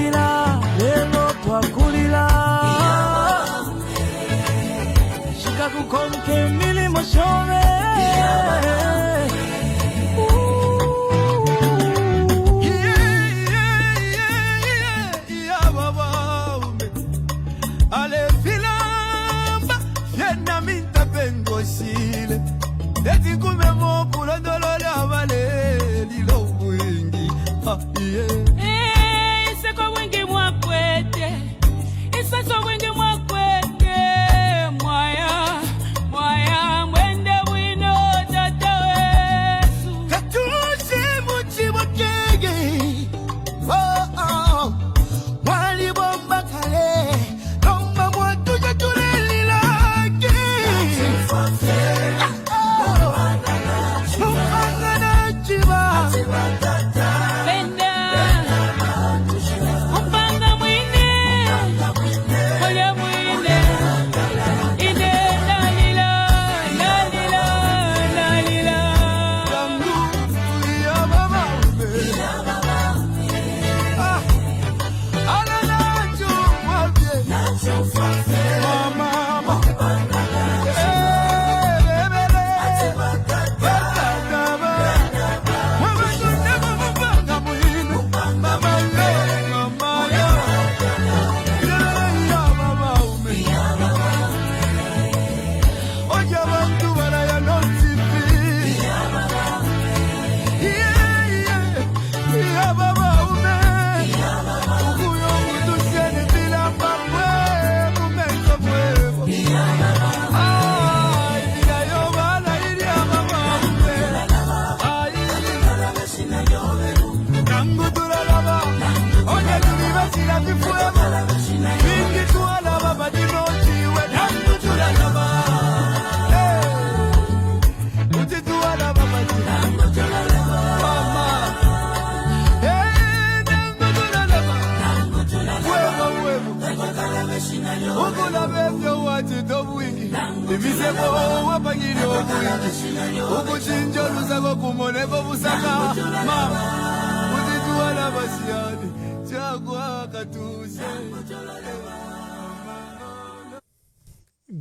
Twakulira, lelo twakulira. Shikakukonke milimo shove. Ale filamba, yenamita pengosile. Eti kumemo pula dolole avale lilo wingi. Ise kwa wingi mwakwete. Ise kwa wingi mwakwete. Mwaya, mwaya, mwende wino tata wesu. Katushi muchi wakege. Oh, oh. Wali bomba kale. Lomba mwatu jatule lilake.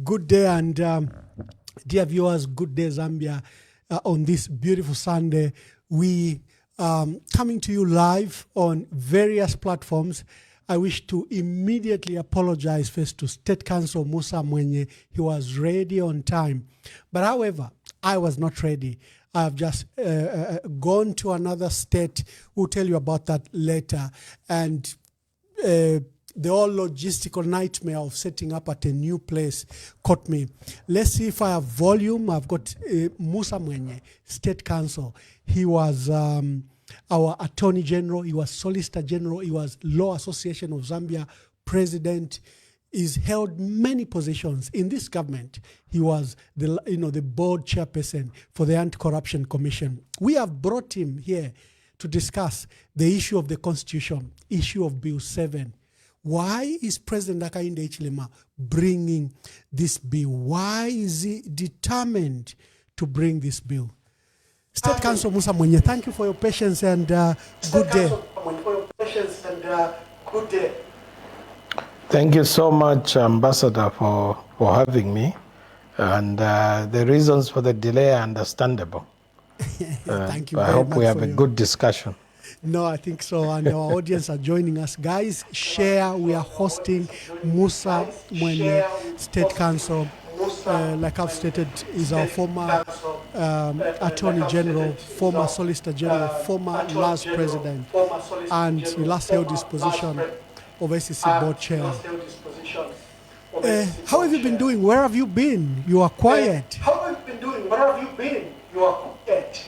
Good day and dear viewers, good day Zambia. On this beautiful Sunday, we coming to you live on various platforms. I wish to immediately apologize first to State Council Musa Mwenye. He was ready on time. But however, I was not ready. I have just gone to another state. We'll tell you about that later. And the whole logistical nightmare of setting up at a new place caught me. Let's see if I have volume. I've got Musa Mwenye, State Council. He was our Attorney General. He was Solicitor General. He was Law Association of Zambia President. He's held many positions in this government. He was the board chairperson for the Anti-Corruption Commission. We have brought him here to discuss the issue of the Constitution, issue of Bill 7. Why is President Hakainde Hichilema bringing this bill? Why is he determined to bring this bill? State Council Musa Mwenye, thank you for your patience and good day. Thank you so much, Ambassador, for having me. And the reasons for the delay are understandable. Thank you. I hope we have a good discussion. No, I think so. And our audience are joining us. Guys, share. We are hosting Musa Mwenye, State Council. Like I've stated, is our former Attorney General, former Solicitor General, former last President. And he last held his position of SEC Board Chair. How have you been doing? Where have you been? You are quiet. How have you been doing? Where have you been? You are quiet.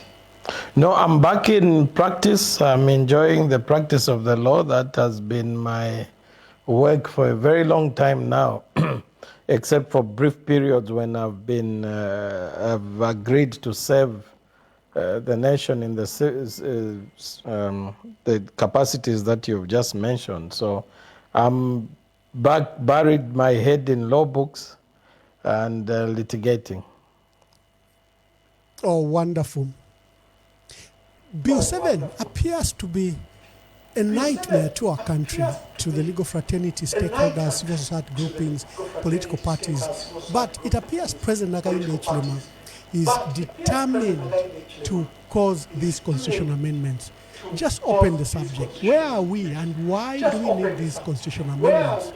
No, I'm back in practice. I'm enjoying the practice of the law. That has been my work for a very long time now, except for brief periods when I've agreed to serve the nation in the capacities that you've just mentioned. So I'm back, buried my head in law books and litigating. Oh, wonderful. Bill 7 appears to be a nightmare to our country, to the legal fraternity, stakeholders, civil society groupings, political parties. But it appears President Hakainde Hichilema is determined to cause these constitutional amendments. Just open the subject. Where are we and why do we need these constitutional amendments?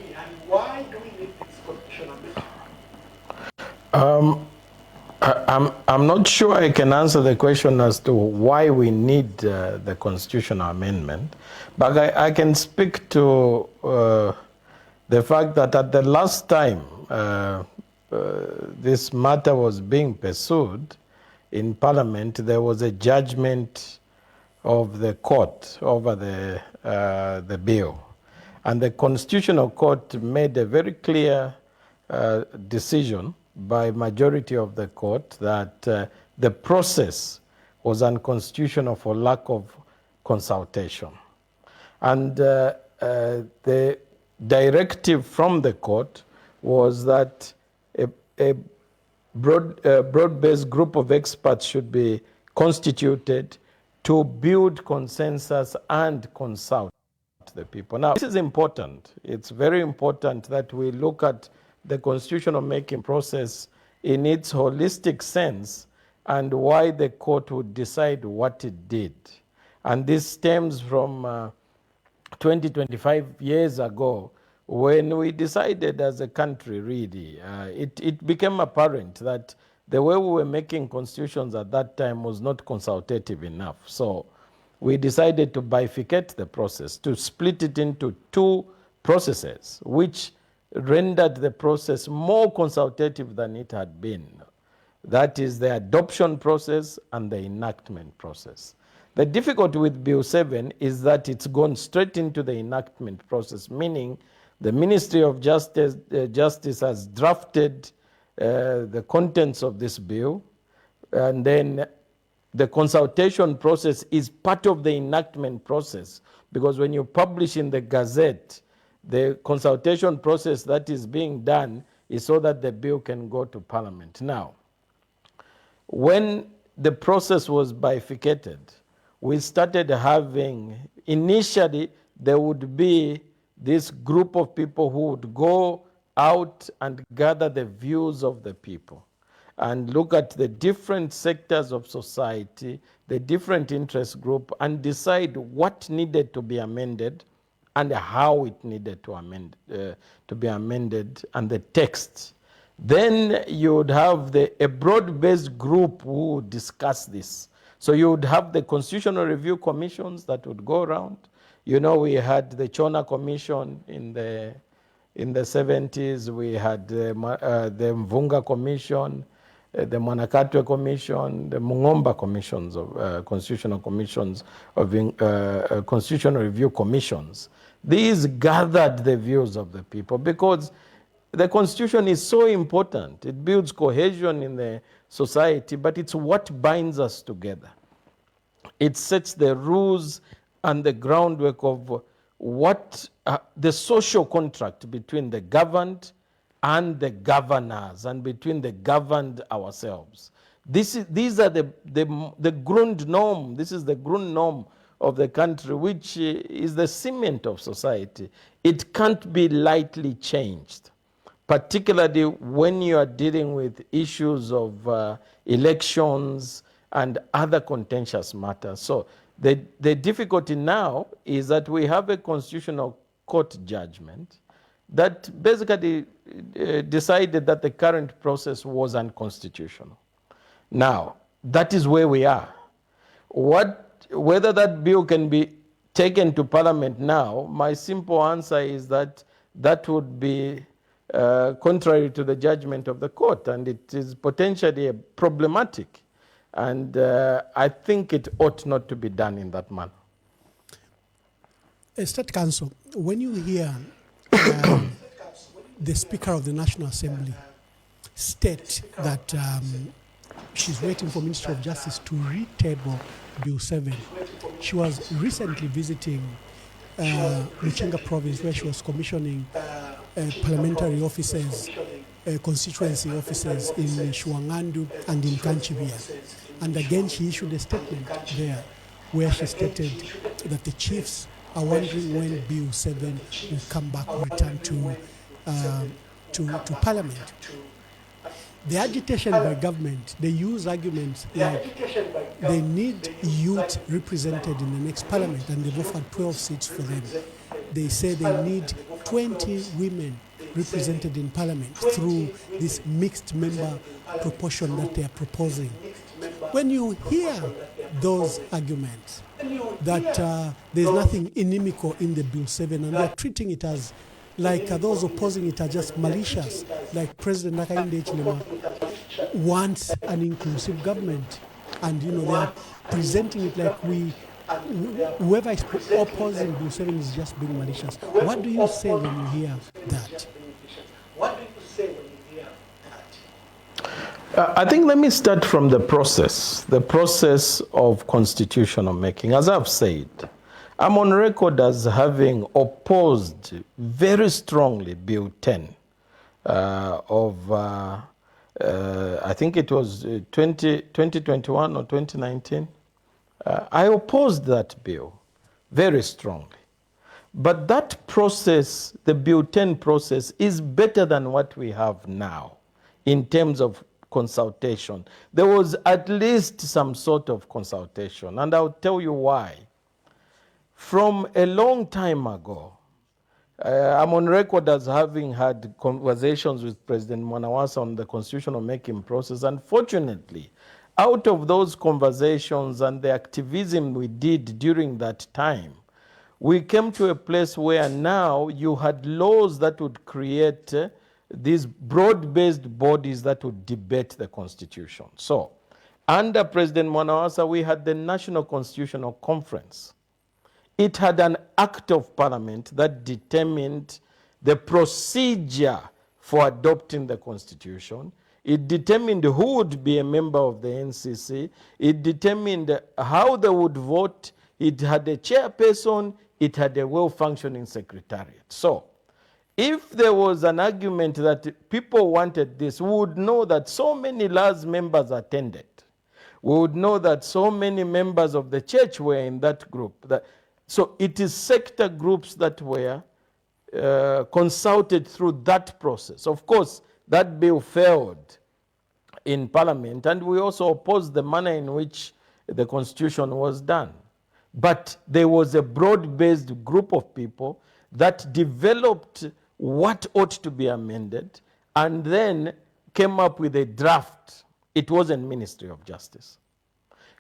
I'm not sure I can answer the question as to why we need the constitutional amendment, but I can speak to the fact that at the last time this matter was being pursued in Parliament, there was a judgment of the court over the bill. And the Constitutional Court made a very clear decision by majority of the court that the process was unconstitutional for lack of consultation. And the directive from the court was that a broad-based group of experts should be constituted to build consensus and consult the people. Now, this is important. It's very important that we look at the constitutional making process in its holistic sense and why the court would decide what it did. And this stems from 25 years ago when we decided as a country, really, it became apparent that the way we were making constitutions at that time was not consultative enough. So we decided to bifurcate the process, to split it into two processes, which rendered the process more consultative than it had been. That is the adoption process and the enactment process. The difficulty with Bill 7 is that it's gone straight into the enactment process, meaning the Ministry of Justice has drafted the contents of this bill, and then the consultation process is part of the enactment process, because when you publish in the Gazette, the consultation process that is being done is so that the bill can go to Parliament. Now, when the process was bifurcated, we started having, initially, there would be this group of people who would go out and gather the views of the people and look at the different sectors of society, the different interest group, and decide what needed to be amended and how it needed to be amended, and the text. Then you would have a broad-based group who would discuss this. So you would have the constitutional review commissions that would go around. You know, we had the Chona Commission in the 70s. We had the Mvunga Commission, the Mwanakatwe Commission, the Mungomba Commissions of constitutional commissions of constitutional review commissions. These gathered the views of the people because the Constitution is so important. It builds cohesion in the society, but it's what binds us together. It sets the rules and the groundwork of what the social contract between the governed and the governors, and between the governed ourselves. These are the grund norm. This is the grund norm of the country, which is the cement of society. It can't be lightly changed, particularly when you are dealing with issues of elections and other contentious matters. So the difficulty now is that we have a constitutional court judgment that basically decided that the current process was unconstitutional. Now, that is where we are. Whether that bill can be taken to Parliament now, my simple answer is that that would be contrary to the judgment of the court, and it is potentially problematic. And I think it ought not to be done in that manner. State Council, when you hear the Speaker of the National Assembly state that she's waiting for Ministry of Justice to retable Bill 7, she was recently visiting Muchinga province, where she was commissioning parliamentary officers, constituency officers in Shuangandu and in Kanchibia. And again, she issued a statement there where she stated that the chiefs are wondering when Bill 7 will come back, return to Parliament. The agitation by government, they use arguments like they need youth represented in the next Parliament, and they've offered 12 seats for them. They say they need 20 women represented in Parliament through this mixed member proportion that they are proposing. When you hear those arguments, that there's nothing inimical in the Bill 7, and they're treating it as like those opposing it are just malicious, like President Hakainde Hichilema wants an inclusive government, and they are presenting it like whoever is opposing Bill 7 is just being malicious. What do you say when you hear that? I think let me start from the process of constitutional making. As I've said, I'm on record as having opposed very strongly Bill 10 I think it was 2021 or 2019. I opposed that bill very strongly. But that process, the Bill 10 process, is better than what we have now in terms of consultation. There was at least some sort of consultation, and I'll tell you why. From a long time ago, I'm on record as having had conversations with President Mwenye on the constitutional making process. Unfortunately, out of those conversations and the activism we did during that time, we came to a place where now you had laws that would create these broad-based bodies that would debate the Constitution. So, under President Mwenye, we had the National Constitutional Conference. It had an act of parliament that determined the procedure for adopting the Constitution. It determined who would be a member of the NCC. It determined how they would vote. It had a chairperson. It had a well-functioning secretariat. So, if there was an argument that people wanted this, we would know that so many LAS members attended. We would know that so many members of the church were in that group. So it is sector groups that were consulted through that process. Of course, that bill failed in Parliament, and we also opposed the manner in which the Constitution was done. But there was a broad-based group of people that developed what ought to be amended and then came up with a draft. It wasn't Ministry of Justice.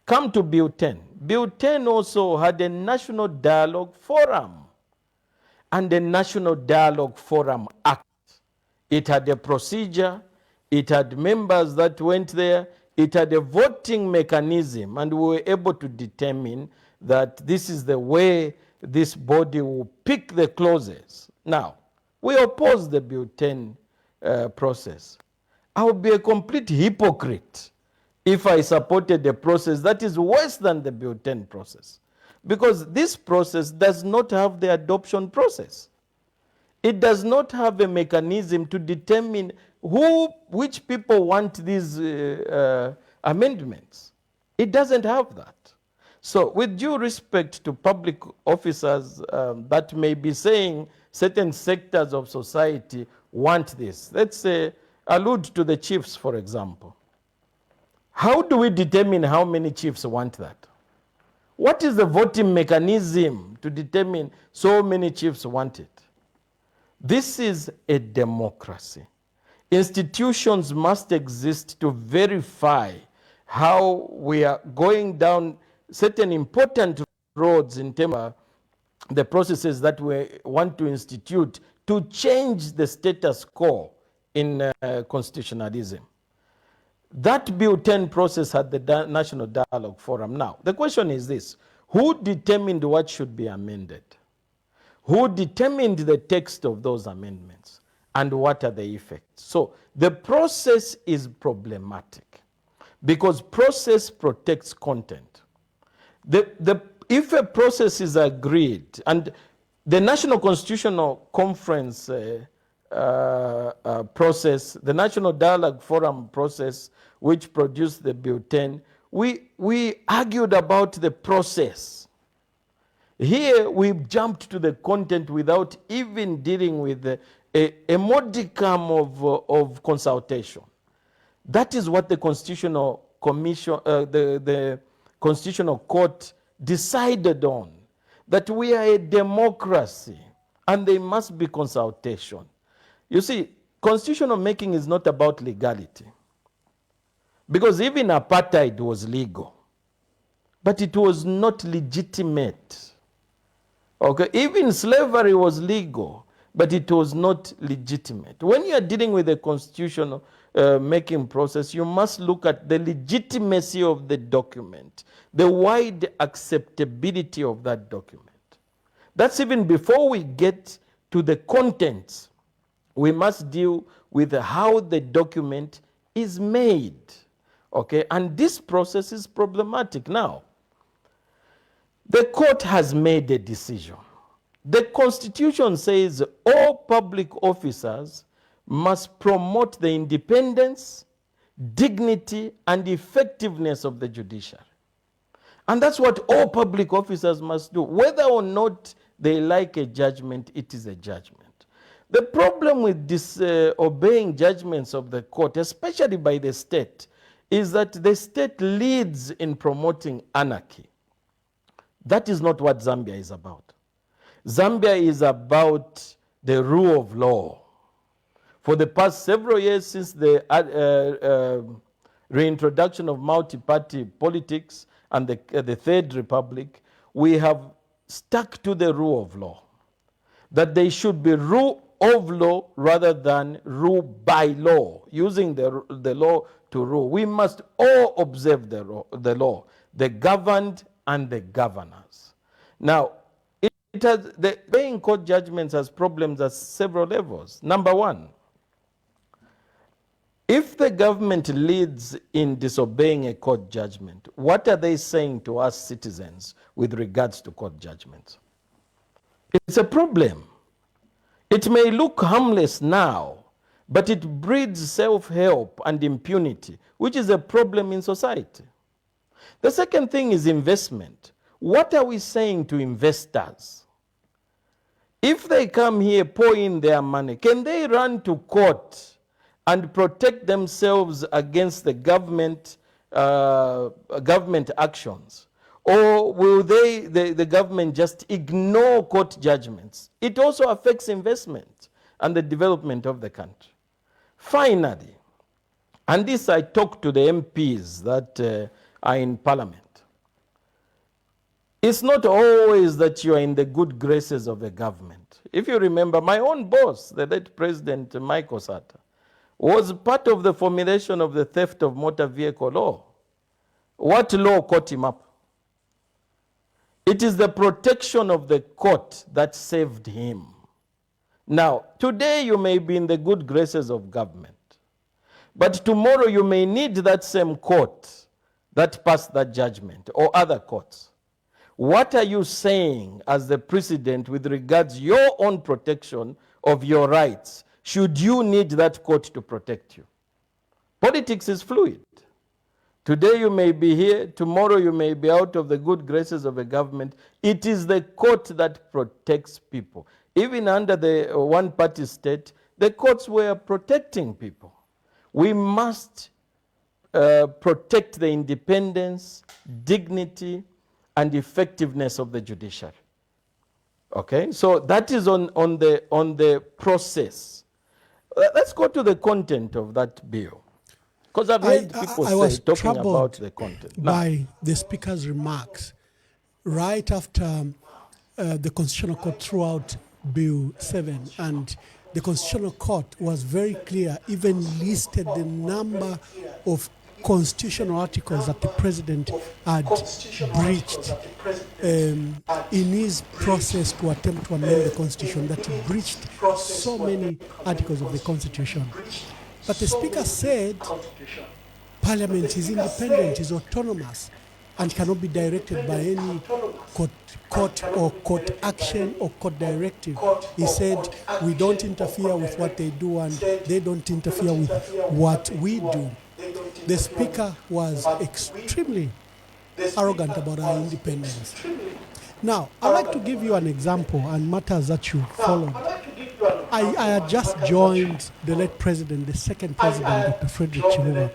Come to Bill 10. Bill 10 also had a National Dialogue Forum and a National Dialogue Forum Act. It had a procedure, it had members that went there, it had a voting mechanism, and we were able to determine that this is the way this body will pick the clauses. Now, we oppose the Bill 10 process. I would be a complete hypocrite if I supported a process that is worse than the Bill 10 process. Because this process does not have the adoption process. It does not have a mechanism to determine which people want these amendments. It doesn't have that. So with due respect to public officers that may be saying certain sectors of society want this, let's say, allude to the chiefs, for example. How do we determine how many chiefs want that? What is the voting mechanism to determine so many chiefs want it? This is a democracy. Institutions must exist to verify how we are going down certain important roads in terms of the processes that we want to institute to change the status quo in constitutionalism. That Bill 10 process had the National Dialogue Forum. Now, the question is this: who determined what should be amended? Who determined the text of those amendments? And what are the effects? So, the process is problematic because process protects content. If a process is agreed, and the National Constitutional Conference process, the National Dialogue Forum process, which produced the Bill 10, we argued about the process. Here we've jumped to the content without even dealing with a modicum of consultation. That is what the Constitutional Commission, the Constitutional Court decided on, that we are a democracy and there must be consultation. You see, constitutional making is not about legality, because even apartheid was legal, but it was not legitimate. Okay, even slavery was legal, but it was not legitimate. When you are dealing with a constitutional making process, you must look at the legitimacy of the document, the wide acceptability of that document. That's even before we get to the contents. We must deal with how the document is made. Okay, and this process is problematic. Now, the court has made a decision. The Constitution says all public officers must promote the independence, dignity, and effectiveness of the judiciary. And that's what all public officers must do. Whether or not they like a judgment, it is a judgment. The problem with disobeying judgments of the court, especially by the state, is that the state leads in promoting anarchy. That is not what Zambia is about. Zambia is about the rule of law. For the past several years, since the reintroduction of multi-party politics and the Third Republic, we have stuck to the rule of law. That they should be rule of law rather than rule by law, using the law to rule. We must all observe the law, the governed and the governors. Now, the obeying court judgments has problems at several levels. Number one, if the government leads in disobeying a court judgment, what are they saying to us citizens with regards to court judgments? It's a problem. It may look harmless now, but it breeds self-help and impunity, which is a problem in society. The second thing is investment. What are we saying to investors? If they come here, pour in their money, can they run to court and protect themselves against the government actions? Or will the government just ignore court judgments? It also affects investment and the development of the country. Finally, and this I talk to the MPs that are in parliament, it's not always that you are in the good graces of the government. If you remember, my own boss, the late President Michael Sata, was part of the formulation of the theft of motor vehicle law. What law caught him up? It is the protection of the court that saved him. Now, today you may be in the good graces of government, but tomorrow you may need that same court that passed that judgment or other courts. What are you saying as the president with regards your own protection of your rights, should you need that court to protect you? Politics is fluid. Today you may be here, tomorrow you may be out of the good graces of a government. It is the court that protects people. Even under the one-party state, the courts were protecting people. We must protect the independence, dignity, and effectiveness of the judiciary. Okay, so that is on the process. Let's go to the content of that bill. Because I've heard people say, talking about the content. By the Speaker's remarks right after the Constitutional Court threw out Bill 7, and the Constitutional Court was very clear, even listed the number of constitutional articles that the President had breached in his process to attempt to amend the Constitution, that he breached so many articles of the Constitution. But the Speaker said Parliament is independent, is autonomous, and cannot be directed by any court or court action or court directive. He said, we don't interfere with what they do and they don't interfere with what we do. The Speaker was extremely arrogant about our independence. Now, I'd like to give you an example and matters that you followed. I had just joined the late president, the second president, Dr. Frederick Chiluma.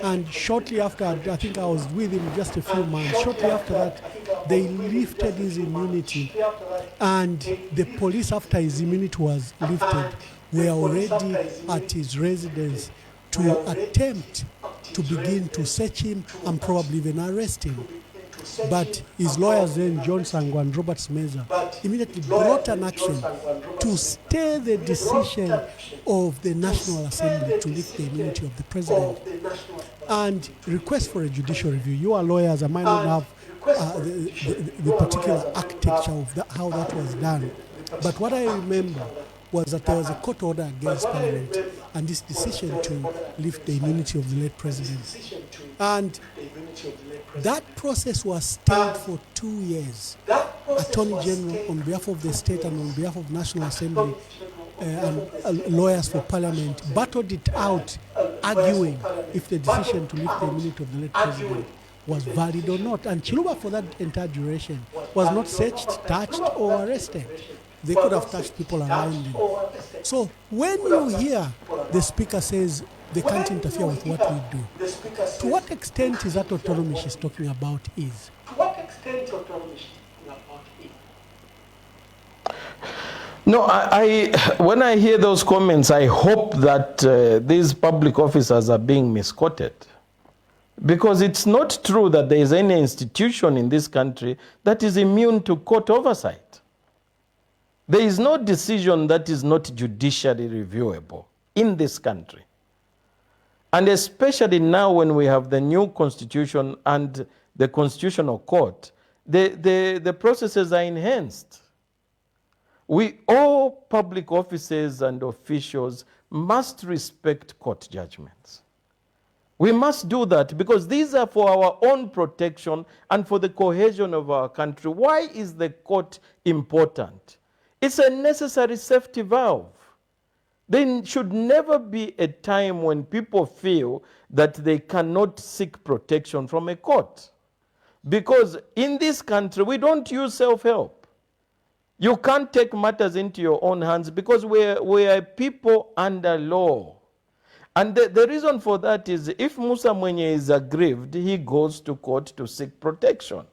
And shortly after, I think I was with him just a few months, shortly after that, they lifted his immunity. And the police, after his immunity was lifted, were already at his residence to attempt to begin to search him and probably even arrest him. But his lawyers then, John Sangwa and Robert Smeza, immediately brought an action to stay the decision of the National Assembly to lift the immunity of the president and request for a judicial review. You are lawyers, I might not have the particular architecture of how that was done. But what I remember was that there was a court order against Parliament and this decision to lift the immunity of the late president. And that process was stayed for 2 years. Attorney General, on behalf of the state and on behalf of National Assembly and lawyers for Parliament, battled it out, arguing if the decision to lift the immunity of the late president was valid or not. And Chiluma, for that entire duration, was not searched, touched, or arrested. They could have touched people around him. So when you hear the speaker says they can't interfere with what we do, to what extent is that autonomy she's talking about is? To what extent autonomy she's talking about is? No, when I hear those comments, I hope that these public officers are being misquoted. Because it's not true that there is any institution in this country that is immune to court oversight. There is no decision that is not judicially reviewable in this country. And especially now when we have the new constitution and the constitutional court, the processes are enhanced. All public officers and officials must respect court judgments. We must do that because these are for our own protection and for the cohesion of our country. Why is the court important? It's a necessary safety valve. There should never be a time when people feel that they cannot seek protection from a court. Because in this country, we don't use self-help. You can't take matters into your own hands because we are people under law. And the reason for that is if Musa Mwenye is aggrieved, he goes to court to seek protection.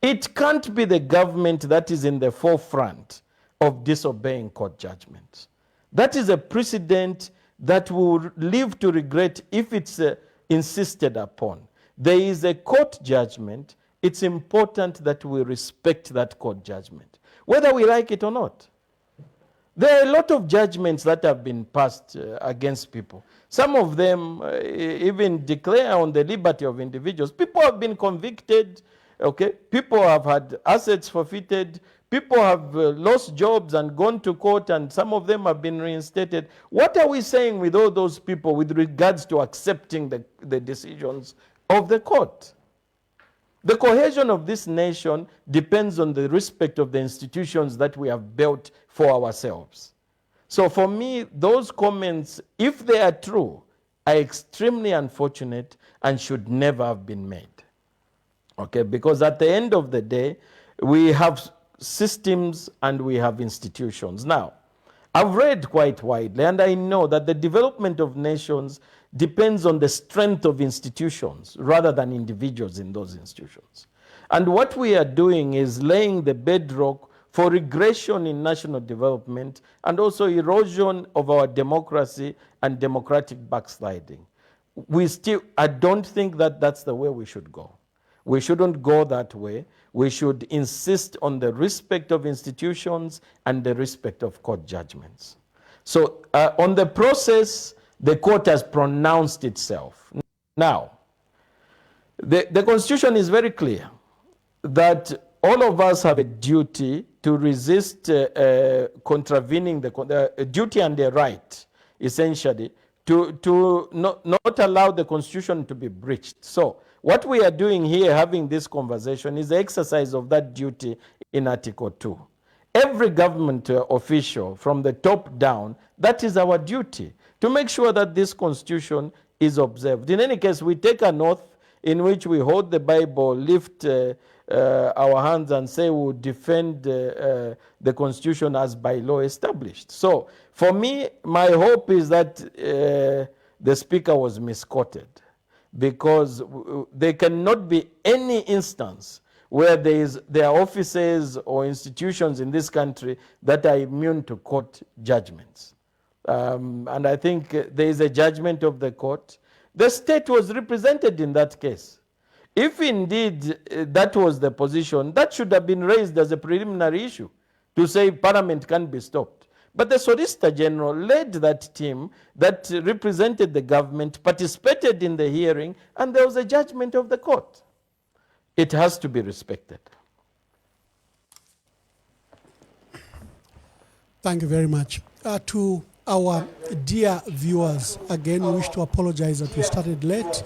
It can't be the government that is in the forefront of disobeying court judgments. That is a precedent that we will live to regret if it's insisted upon. There is a court judgment. It's important that we respect that court judgment, whether we like it or not. There are a lot of judgments that have been passed against people. Some of them even declare on the liberty of individuals. People have been convicted, okay? People have had assets forfeited. People have lost jobs and gone to court, and some of them have been reinstated. What are we saying with all those people with regards to accepting the decisions of the court? The cohesion of this nation depends on the respect of the institutions that we have built for ourselves. So for me, those comments, if they are true, are extremely unfortunate and should never have been made. Okay, because at the end of the day, we have systems and we have institutions. Now, I've read quite widely and I know that the development of nations depends on the strength of institutions rather than individuals in those institutions. And what we are doing is laying the bedrock for regression in national development and also erosion of our democracy and democratic backsliding. I don't think that that's the way we should go. We shouldn't go that way. We should insist on the respect of institutions and the respect of court judgments. So on the process, the court has pronounced itself. Now, the Constitution is very clear that all of us have a duty to resist contravening the duty and the right, essentially, to not allow the Constitution to be breached. So what we are doing here, having this conversation, is the exercise of that duty in Article 2. Every government official, from the top down, that is our duty, to make sure that this Constitution is observed. In any case, we take an oath in which we hold the Bible, lift our hands and say we'll defend the Constitution as by law established. So for me, my hope is that the Speaker was misquoted, because there cannot be any instance where there are offices or institutions in this country that are immune to court judgments. And I think there is a judgment of the court. The state was represented in that case. If indeed that was the position, that should have been raised as a preliminary issue to say Parliament can't be stopped. But the Solicitor General led that team that represented the government, participated in the hearing, and there was a judgment of the court. It has to be respected. Thank you very much. To our dear viewers, again, we wish to apologize that we started late.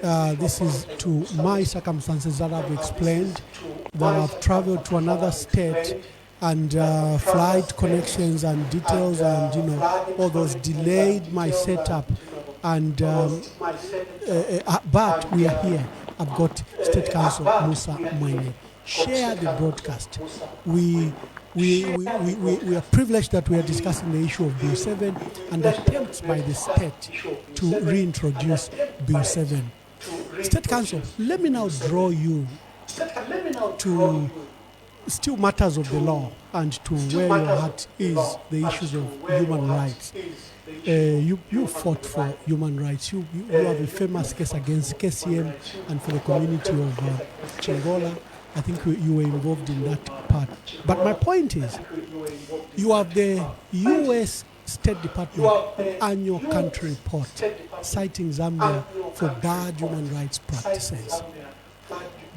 This is to my circumstances that I've explained, that I've traveled to another state, and flight connections and details and, you know, all those delayed my setup. And but we are here. I've got State Counsel Musa Mwenye. Share the broadcast. We are privileged that we are discussing the issue of Bill 7 and attempts by the state to reintroduce Bill 7. State Counsel, let me now draw you to still matters of the law and to where your heart is, the issues of human rights. You fought for human rights. You have a famous case against KCM and for the community of Chingola. I think you were involved in that part. But my point is, you have the U.S. State Department annual country report citing Zambia for bad human rights practices.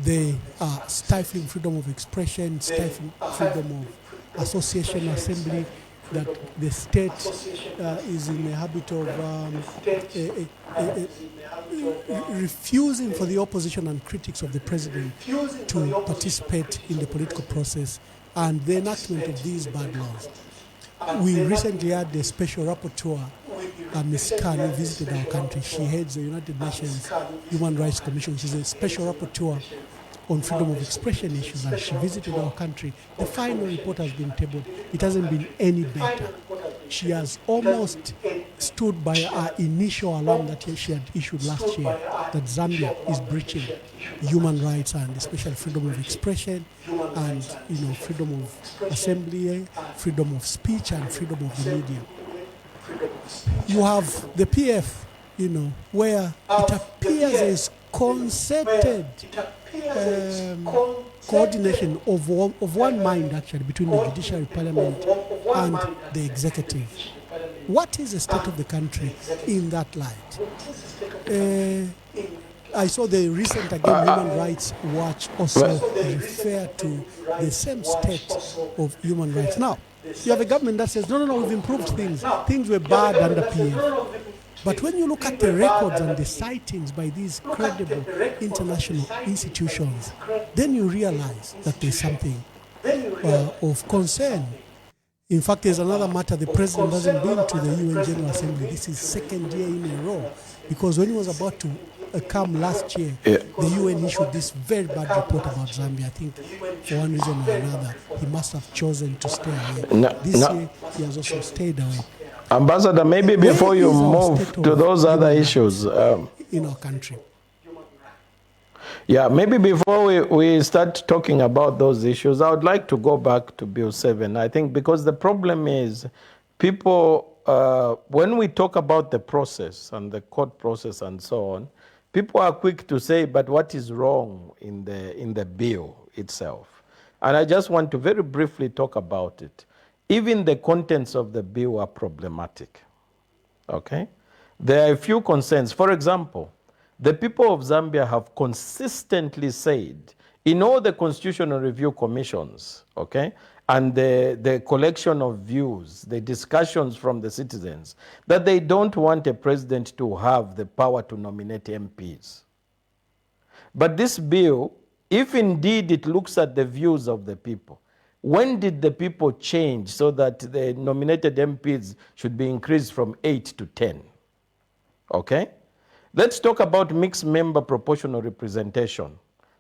They are stifling freedom of expression, stifling freedom of association, assembly, that the state is in the habit of refusing for the opposition and critics of the president to participate in the political process, and the enactment of these bad laws. We recently had the special rapporteur, Ms. Khan, who visited our country. She heads the United Nations Human Rights Commission. She's a special rapporteur on freedom of expression issues, and she visited our country. The final report has been tabled. It hasn't been any better. She has almost stood by her initial alarm that she had issued last year, that Zambia is breaching human rights and especially freedom of expression and, you know, freedom of assembly, freedom of speech, and freedom of the media. You have the PF, you know, where it appears there is concerted coordination of one mind, actually, between the Judiciary, Parliament, and the Executive. What is the state of the country in that light? I saw the recent, again, Human Rights Watch also refer to the same state of human rights. Now, you have a government that says, no, we've improved things. Things were bad under PF. But when you look at the records and the sightings by these credible international institutions, then you realize that there's something of concern. In fact, there's another matter. The president hasn't been to the UN General Assembly. This is second year in a row. Because when he was about to come last year, the UN issued this very bad report about Zambia. I think for one reason or another, he must have chosen to stay away. This year, he has also stayed away. Ambassador, maybe before you move to those other issues. In our country. Yeah, maybe before we start talking about those issues, I would like to go back to Bill 7. I think because the problem is people, when we talk about the process and the court process and so on, people are quick to say, but what is wrong in the bill itself? And I just want to very briefly talk about it. Even the contents of the bill are problematic, okay? There are a few concerns. For example, the people of Zambia have consistently said in all the constitutional review commissions, okay, and the collection of views, the discussions from the citizens, that they don't want a president to have the power to nominate MPs. But this bill, if indeed it looks at the views of the people, when did the people change so that the nominated MPs should be increased from 8 to 10? Okay? Let's talk about mixed member proportional representation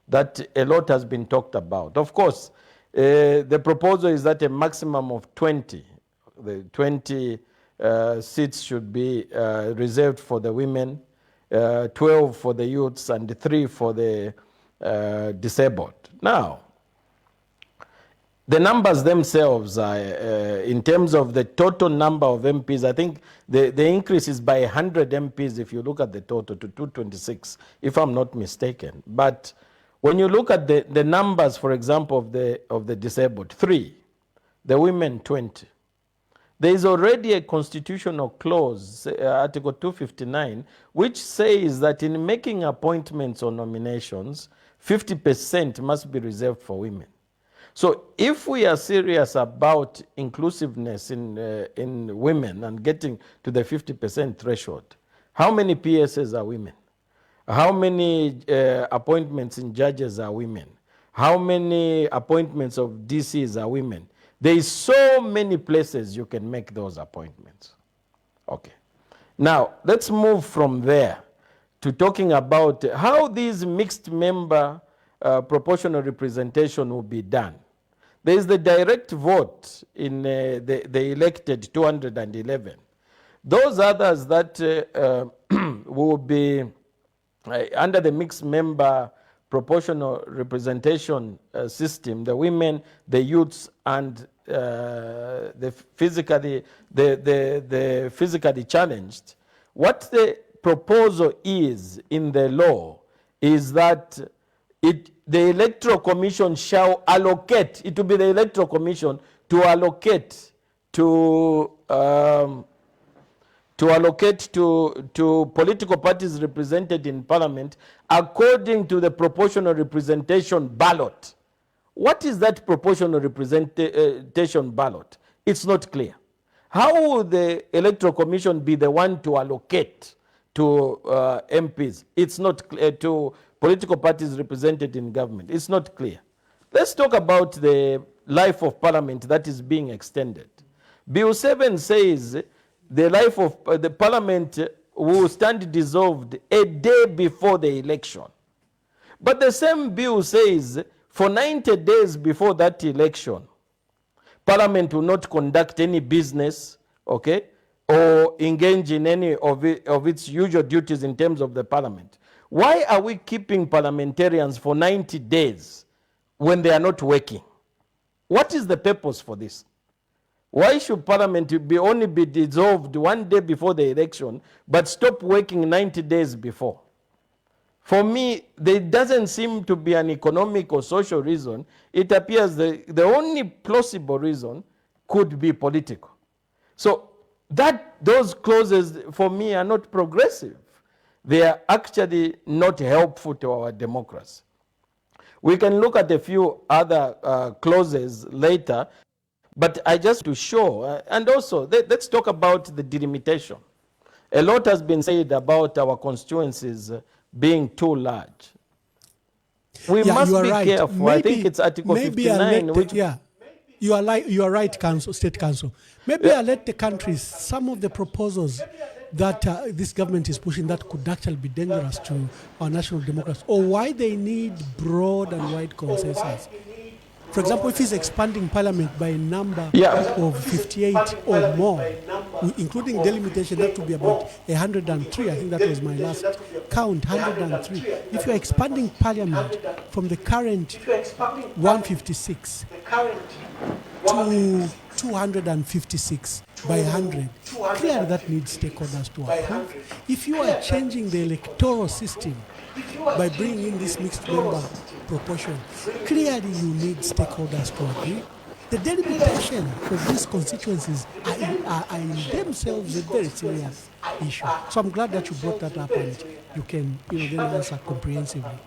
that a lot has been talked about. Of course, the proposal is that a maximum of 20, the 20 seats should be reserved for the women, 12 for the youths, and 3 for the disabled. Now, the numbers themselves, in terms of the total number of MPs, I think the increase is by 100 MPs if you look at the total to 226, if I'm not mistaken. But when you look at the numbers, for example, of the disabled, 3, the women 20. There is already a constitutional clause, Article 259, which says that in making appointments or nominations, 50% must be reserved for women. So if we are serious about inclusiveness in women and getting to the 50% threshold, how many PSs are women? How many appointments in judges are women? How many appointments of DCs are women? There is so many places you can make those appointments. Okay. Now, let's move from there to talking about how these mixed member proportional representation will be done. There is the direct vote in the elected 211. Those others that will be under the mixed member proportional representation system, the women, the youths, and the physically challenged. What the proposal is in the law is that the Electoral Commission shall allocate, it will be the Electoral Commission to allocate to political parties represented in Parliament according to the proportional representation ballot. What is that proportional representation ballot? It's not clear. How will the Electoral Commission be the one to allocate to MPs? It's not clear. To political parties represented in government. It's not clear. Let's talk about the life of Parliament that is being extended. Bill 7 says the life of the Parliament will stand dissolved a day before the election. But the same bill says for 90 days before that election, Parliament will not conduct any business, okay, or engage in any of its usual duties in terms of the Parliament. Why are we keeping parliamentarians for 90 days when they are not working? What is the purpose for this? Why should Parliament only be dissolved one day before the election, but stop working 90 days before? For me, there doesn't seem to be an economic or social reason. It appears the only plausible reason could be political. So those clauses, for me, are not progressive. They are actually not helpful to our democracy. We can look at a few other clauses later, but I just to show, and also let's talk about the delimitation. A lot has been said about our constituencies being too large. We must be careful. Maybe, I think it's Article 59. You are right, Council, State Council. Maybe I'll let the countries, some of the proposals that this government is pushing that could actually be dangerous to our national democracy, or why they need broad and wide consensus. For example, if he's expanding Parliament by a number of 58 or more, including delimitation, that would be about 103. I think that was my last count, 103. If you're expanding Parliament from the current 156 to 256 by 100, clearly that needs stakeholders to approve. If you are changing the electoral system by bringing in this mixed member proportion, clearly you need stakeholders to agree. The delimitation of these constituencies are in themselves a very serious issue. So I'm glad that you brought that up, and you can then answer comprehensively.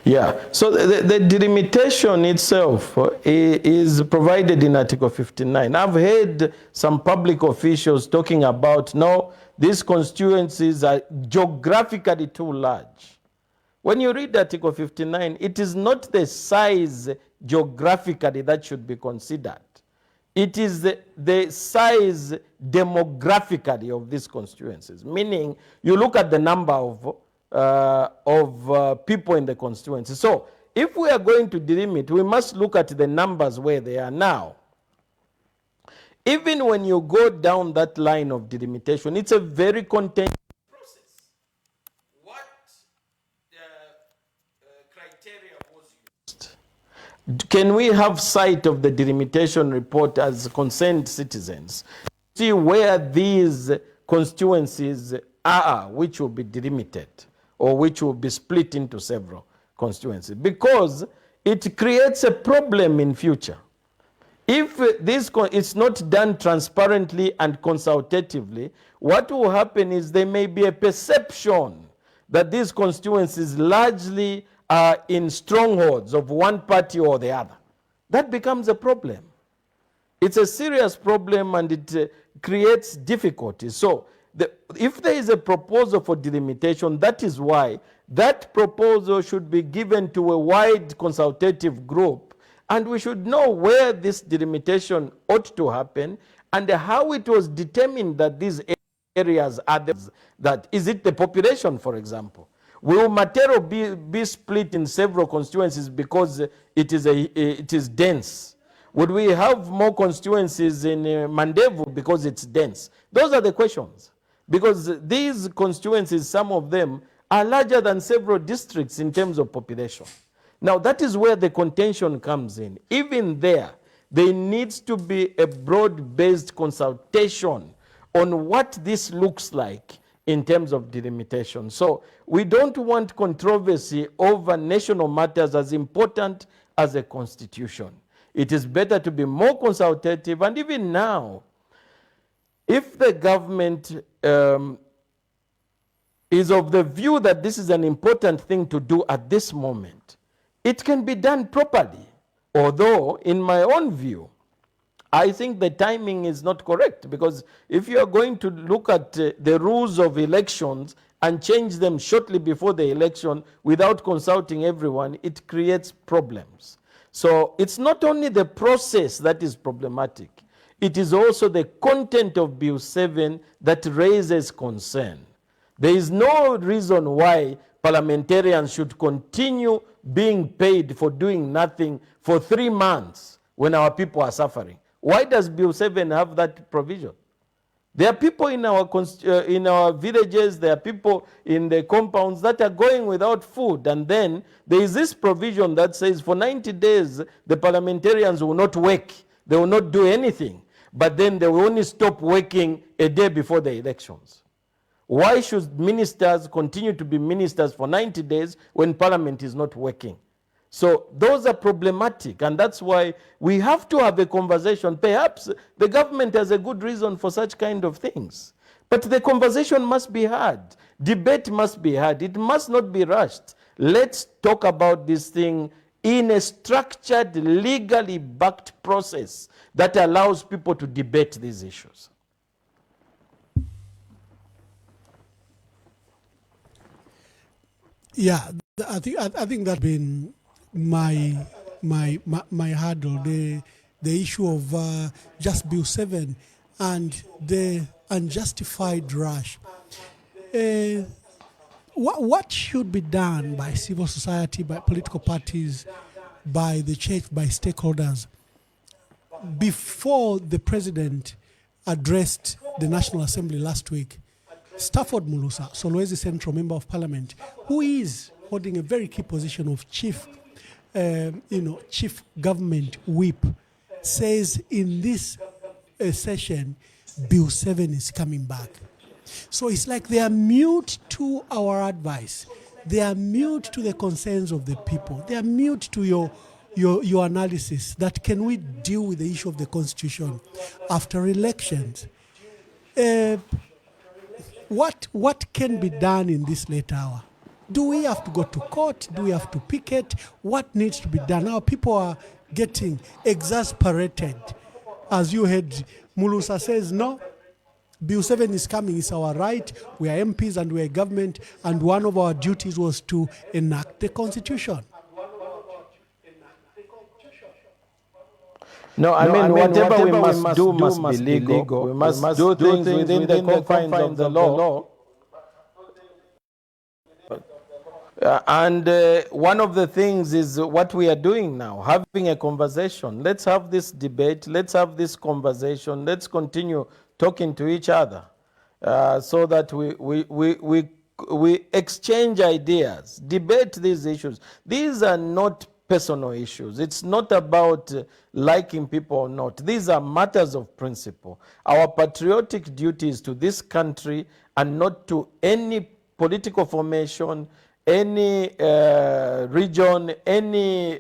Yeah, so the delimitation itself is provided in Article 59. I've heard some public officials talking about, no, these constituencies are geographically too large. When you read Article 59, it is not the size geographically that should be considered. It is the size demographically of these constituencies, meaning you look at the number of people in the constituency. So if we are going to delimit, we must look at the numbers where they are now. Even when you go down that line of delimitation, it's a very contentious process. What criteria was used? Can we have sight of the delimitation report as concerned citizens? See where these constituencies are, which will be delimited or which will be split into several constituencies, because it creates a problem in future. If this it's not done transparently and consultatively, what will happen is there may be a perception that these constituencies largely are in strongholds of one party or the other. That becomes a problem. It's a serious problem and it creates difficulties. So if there is a proposal for delimitation, that is why that proposal should be given to a wide consultative group, and we should know where this delimitation ought to happen and how it was determined that these areas are that. Is it the population, for example? Will Matero be split in several constituencies because it is dense? Would we have more constituencies in Mandevu because it's dense? Those are the questions. Because these constituencies, some of them, are larger than several districts in terms of population. Now, that is where the contention comes in. Even there needs to be a broad-based consultation on what this looks like in terms of delimitation. So we don't want controversy over national matters as important as a constitution. It is better to be more consultative. And even now, if the government is of the view that this is an important thing to do at this moment, it can be done properly. Although, in my own view, I think the timing is not correct, because if you are going to look at the rules of elections and change them shortly before the election without consulting everyone, it creates problems. So it's not only the process that is problematic, it is also the content of Bill 7 that raises concern. There is no reason why parliamentarians should continue being paid for doing nothing for 3 months when our people are suffering. Why does Bill 7 have that provision? There are people in our villages, there are people in the compounds that are going without food, and then there is this provision that says for 90 days the parliamentarians will not work, they will not do anything, but then they will only stop working a day before the elections. Why should ministers continue to be ministers for 90 days when parliament is not working? So those are problematic, and that's why we have to have a conversation. Perhaps the government has a good reason for such kind of things, but the conversation must be had. Debate must be had. It must not be rushed. Let's talk about this thing in a structured, legally backed process that allows people to debate these issues. Yeah, I think that's been my hurdle, the issue of just Bill 7 and the unjustified rush. What should be done by civil society, by political parties, by the church, by stakeholders, before the president addressed the National Assembly last week? Stafford Mulusa, Solwezi Central Member of Parliament, who is holding a very key position of chief government whip, says in this session, Bill 7 is coming back. So it's like they are mute to our advice. They are mute to the concerns of the people. They are mute to your analysis that can we deal with the issue of the Constitution after elections. What can be done in this late hour? Do we have to go to court? Do we have to picket? What needs to be done? Our people are getting exasperated. As you heard, Mulusa says, no, Bill 7 is coming, it's our right. We are MPs and we are government, and one of our duties was to enact the Constitution. No, I mean, whatever we must do must be legal. We must do things within the confines of the law. And one of the things is what we are doing now, having a conversation. Let's have this debate. Let's have this conversation. Let's continue talking to each other so that we exchange ideas, debate these issues. These are not personal issues. It's not about liking people or not. These are matters of principle. Our patriotic duty is to this country and not to any political formation, any region, any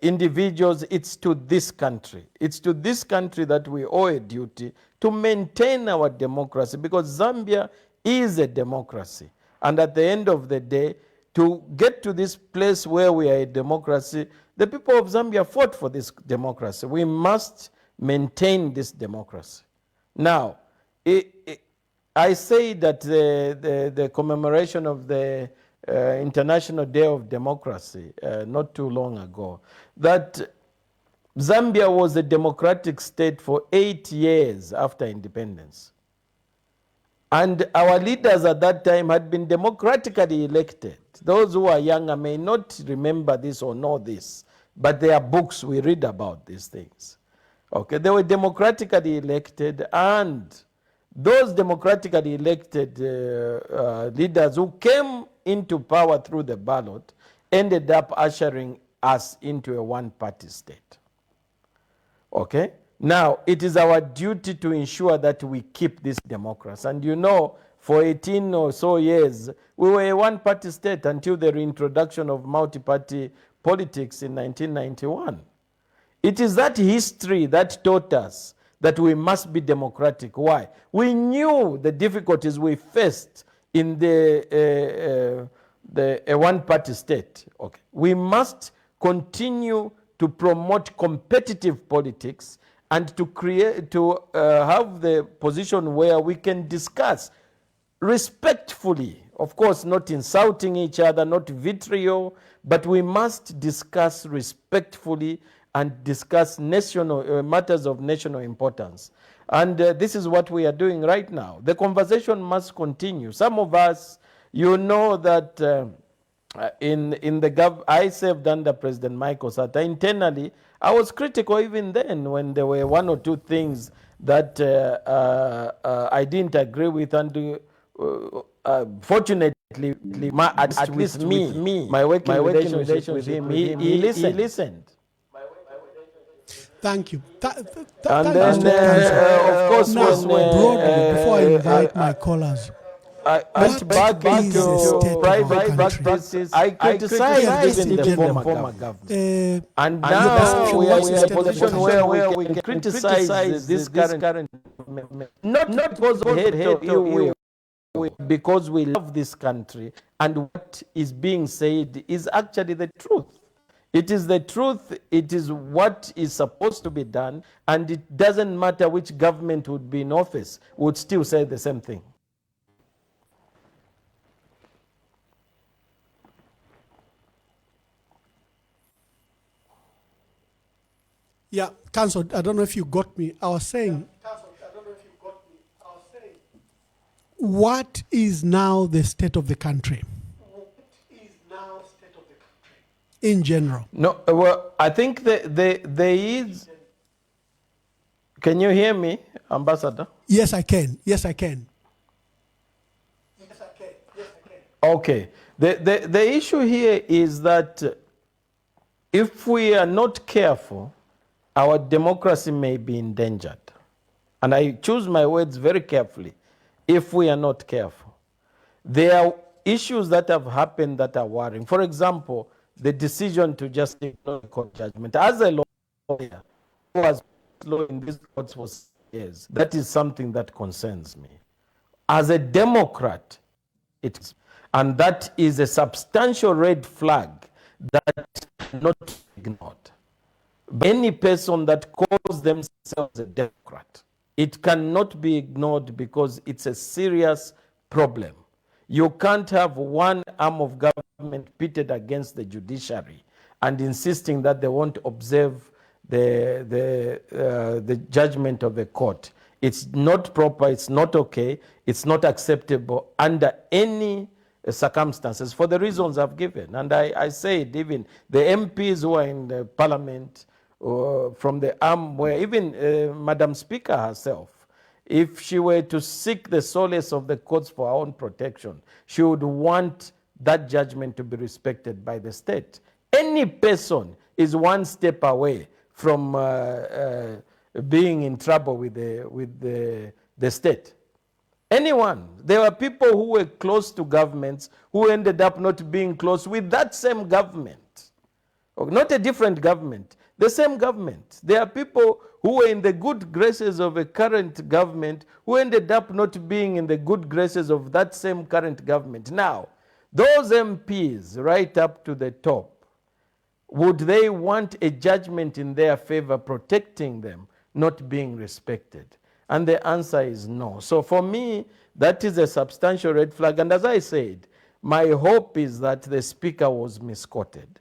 individuals. It's to this country. It's to this country that we owe a duty to maintain our democracy, because Zambia is a democracy. And at the end of the day, to get to this place where we are a democracy, the people of Zambia fought for this democracy. We must maintain this democracy. Now, I say that the commemoration of the International Day of Democracy not too long ago, that Zambia was a democratic state for 8 years after independence. And our leaders at that time had been democratically elected. Those who are younger may not remember this or know this, but there are books we read about these things. Okay, they were democratically elected, and those democratically elected leaders who came into power through the ballot ended up ushering us into a one-party state. Okay? Now, it is our duty to ensure that we keep this democracy. And you know, for 18 or so years, we were a one-party state until the reintroduction of multi-party politics in 1991. It is that history that taught us that we must be democratic. Why? We knew the difficulties we faced in the one-party state. Okay. We must continue to promote competitive politics and to have the position where we can discuss respectfully, of course, not insulting each other, not vitriol, but we must discuss respectfully and discuss national matters of national importance. And this is what we are doing right now. The conversation must continue. Some of us, you know that I served under President Michael Sata. Internally, I was critical even then when there were one or two things that I didn't agree with, and fortunately, at least my working relationship with him, he listened. Thank you. And then, of course, now, broadly, before I invite my callers, I went back into private practices. I criticized even the former government. And now we are in a position where we can criticize this current government. Not because of hate or because we love this country, and what is being said is actually the truth. It is the truth, it is what is supposed to be done, and it doesn't matter which government would be in office, would still say the same thing. Yeah, Council, I don't know if you got me. I was saying, what is now the state of the country? In general? No, well, I think there is. Can you hear me, Ambassador? Yes, I can. Yes, I can. Okay. The issue here is that if we are not careful, our democracy may be endangered. And I choose my words very carefully. If we are not careful, there are issues that have happened that are worrying. For example, the decision to just ignore the court judgment. As a lawyer who was law in these courts for years, that is something that concerns me. As a Democrat, it is. And that is a substantial red flag that cannot be ignored. Any person that calls themselves a Democrat, it cannot be ignored because it's a serious problem. You can't have one arm of government pitted against the judiciary and insisting that they won't observe the judgment of the court. It's not proper, it's not okay, it's not acceptable under any circumstances for the reasons I've given. And I said even the MPs who are in the parliament from the arm, where even Madam Speaker herself, if she were to seek the solace of the courts for her own protection, she would want that judgment to be respected by the state. Any person is one step away from being in trouble with the state. Anyone. There were people who were close to governments who ended up not being close with that same government. Not a different government, the same government. There are people who were in the good graces of a current government who ended up not being in the good graces of that same current government. Now, those MPs right up to the top, would they want a judgment in their favor protecting them not being respected? And the answer is no. So for me, that is a substantial red flag. And as I said, my hope is that the speaker was misquoted.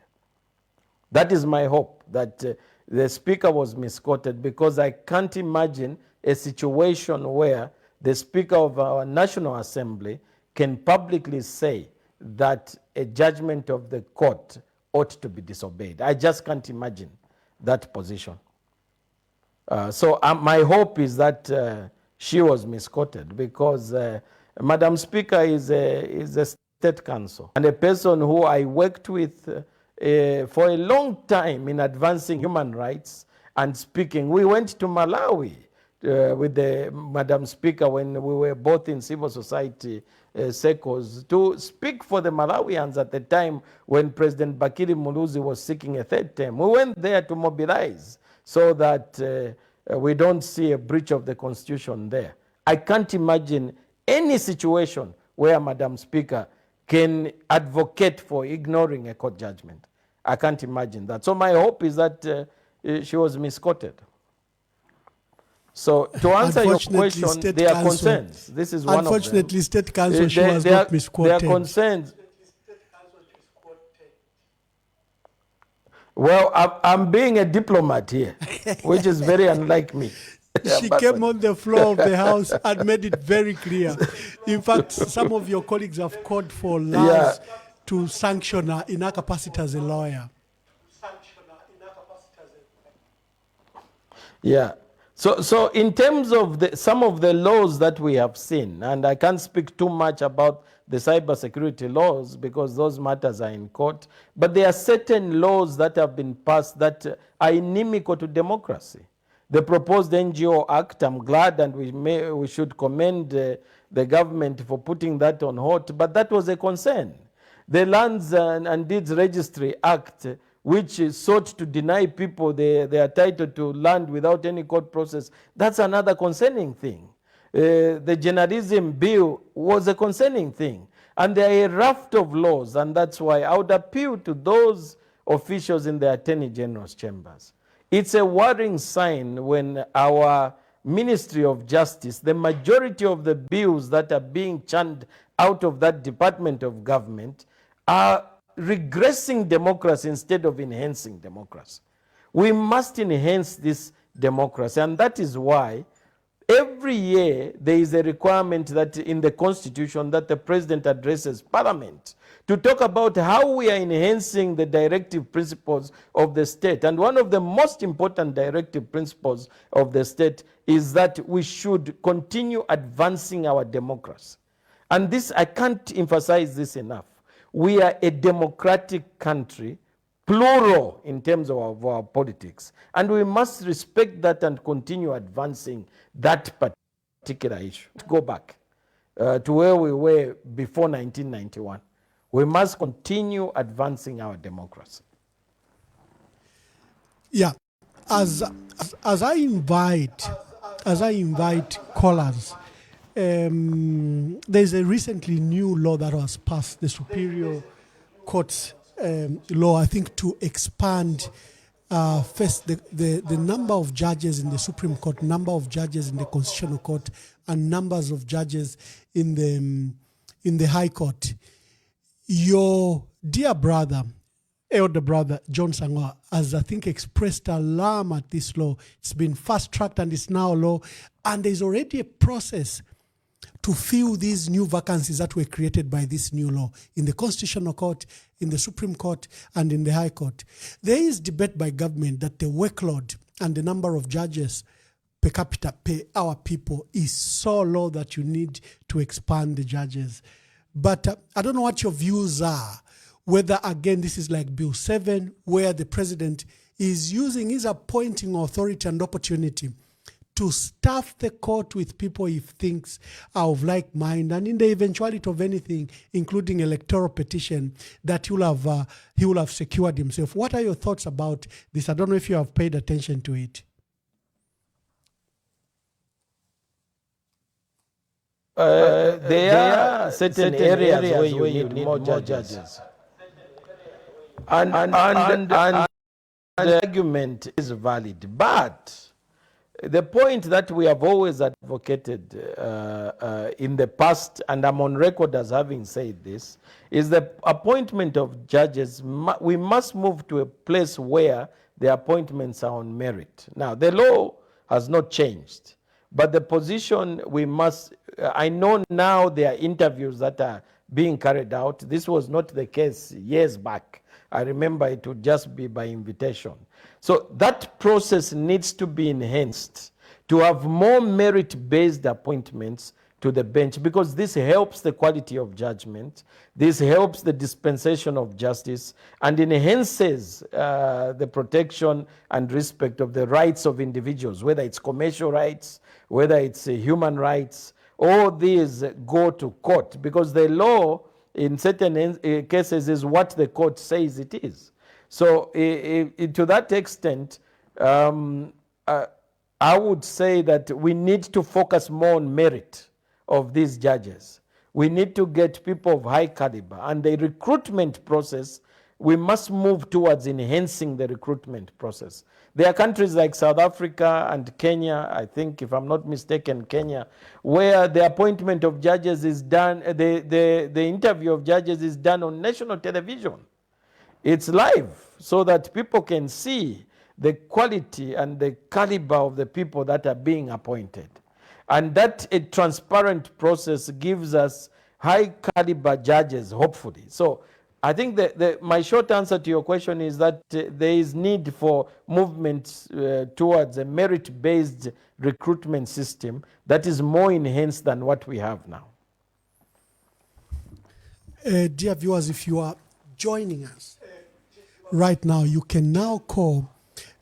That is my hope, that the speaker was misquoted, because I can't imagine a situation where the speaker of our National Assembly can publicly say that a judgment of the court ought to be disobeyed. I just can't imagine that position. So my hope is that she was misquoted, because Madam Speaker is a state counsel and a person who I worked with for a long time in advancing human rights and speaking. We went to Malawi with the Madam Speaker when we were both in civil society circles to speak for the Malawians at the time when President Bakiri Muluzi was seeking a third term. We went there to mobilize so that we don't see a breach of the constitution there. I can't imagine any situation where Madam Speaker can advocate for ignoring a court judgment. I can't imagine that. So my hope is that she was misquoted. So to answer your question, there are concerns. This is one of them. Unfortunately, State Council, she was not misquoted. There are concerns. Well, I'm being a diplomat here, which is very unlike me. She came on the floor of the House and made it very clear. In fact, some of your colleagues have called for laws to sanction her in her capacity as a lawyer. Yeah. So in terms of some of the laws that we have seen, and I can't speak too much about the cybersecurity laws because those matters are in court, but there are certain laws that have been passed that are inimical to democracy. The proposed NGO Act, I'm glad, and we should commend the government for putting that on hold, but that was a concern. The Lands and Deeds Registry Act, which sought to deny people their title to land without any court process, that's another concerning thing. The journalism bill was a concerning thing. And there are a raft of laws, and that's why I would appeal to those officials in the Attorney General's chambers. It's a worrying sign when our Ministry of Justice, the majority of the bills that are being churned out of that Department of Government are regressing democracy instead of enhancing democracy. We must enhance this democracy, and that is why every year there is a requirement that in the Constitution that the President addresses Parliament to talk about how we are enhancing the directive principles of the state. And one of the most important directive principles of the state is that we should continue advancing our democracy. And this, I can't emphasize this enough. We are a democratic country, plural in terms of our politics. And we must respect that and continue advancing that particular issue. To go back to where we were before 1991. We must continue advancing our democracy. Yeah, as I invite callers, there's a recently new law that was passed, the Superior Court's law, I think, to expand first the number of judges in the Supreme Court, number of judges in the Constitutional Court, and numbers of judges in the High Court. Your dear brother, elder brother John Sangwa has, I think, expressed alarm at this law. It's been fast-tracked and it's now law. And there's already a process to fill these new vacancies that were created by this new law in the Constitutional Court, in the Supreme Court, and in the High Court. There is debate by government that the workload and the number of judges per capita per our people is so low that you need to expand the judges. But I don't know what your views are, whether, again, this is like Bill 7, where the president is using his appointing authority and opportunity to staff the court with people he thinks are of like mind, and in the eventuality of anything, including electoral petition, that he will have secured himself. What are your thoughts about this? I don't know if you have paid attention to it. There are certain areas where you need more judges. And the argument is valid, but the point that we have always advocated in the past, and I'm on record as having said this, is the appointment of judges. We must move to a place where the appointments are on merit. Now, the law has not changed, but the position we must, I know now there are interviews that are being carried out. This was not the case years back. I remember it would just be by invitation. So that process needs to be enhanced to have more merit-based appointments to the bench, because this helps the quality of judgment, this helps the dispensation of justice, and enhances the protection and respect of the rights of individuals, whether it's commercial rights, whether it's human rights. All these go to court, because the law in certain cases is what the court says it is. So to that extent, I would say that we need to focus more on merit of these judges. We need to get people of high caliber, and the recruitment process, we must move towards enhancing the recruitment process. There are countries like South Africa and Kenya, I think, if I'm not mistaken, Kenya, where the appointment of judges is done, the interview of judges is done on national television. It's live, so that people can see the quality and the caliber of the people that are being appointed. And that a transparent process gives us high caliber judges, hopefully. So I think my short answer to your question is that there is need for movement towards a merit-based recruitment system that is more enhanced than what we have now. Dear viewers, if you are joining us right now, you can now call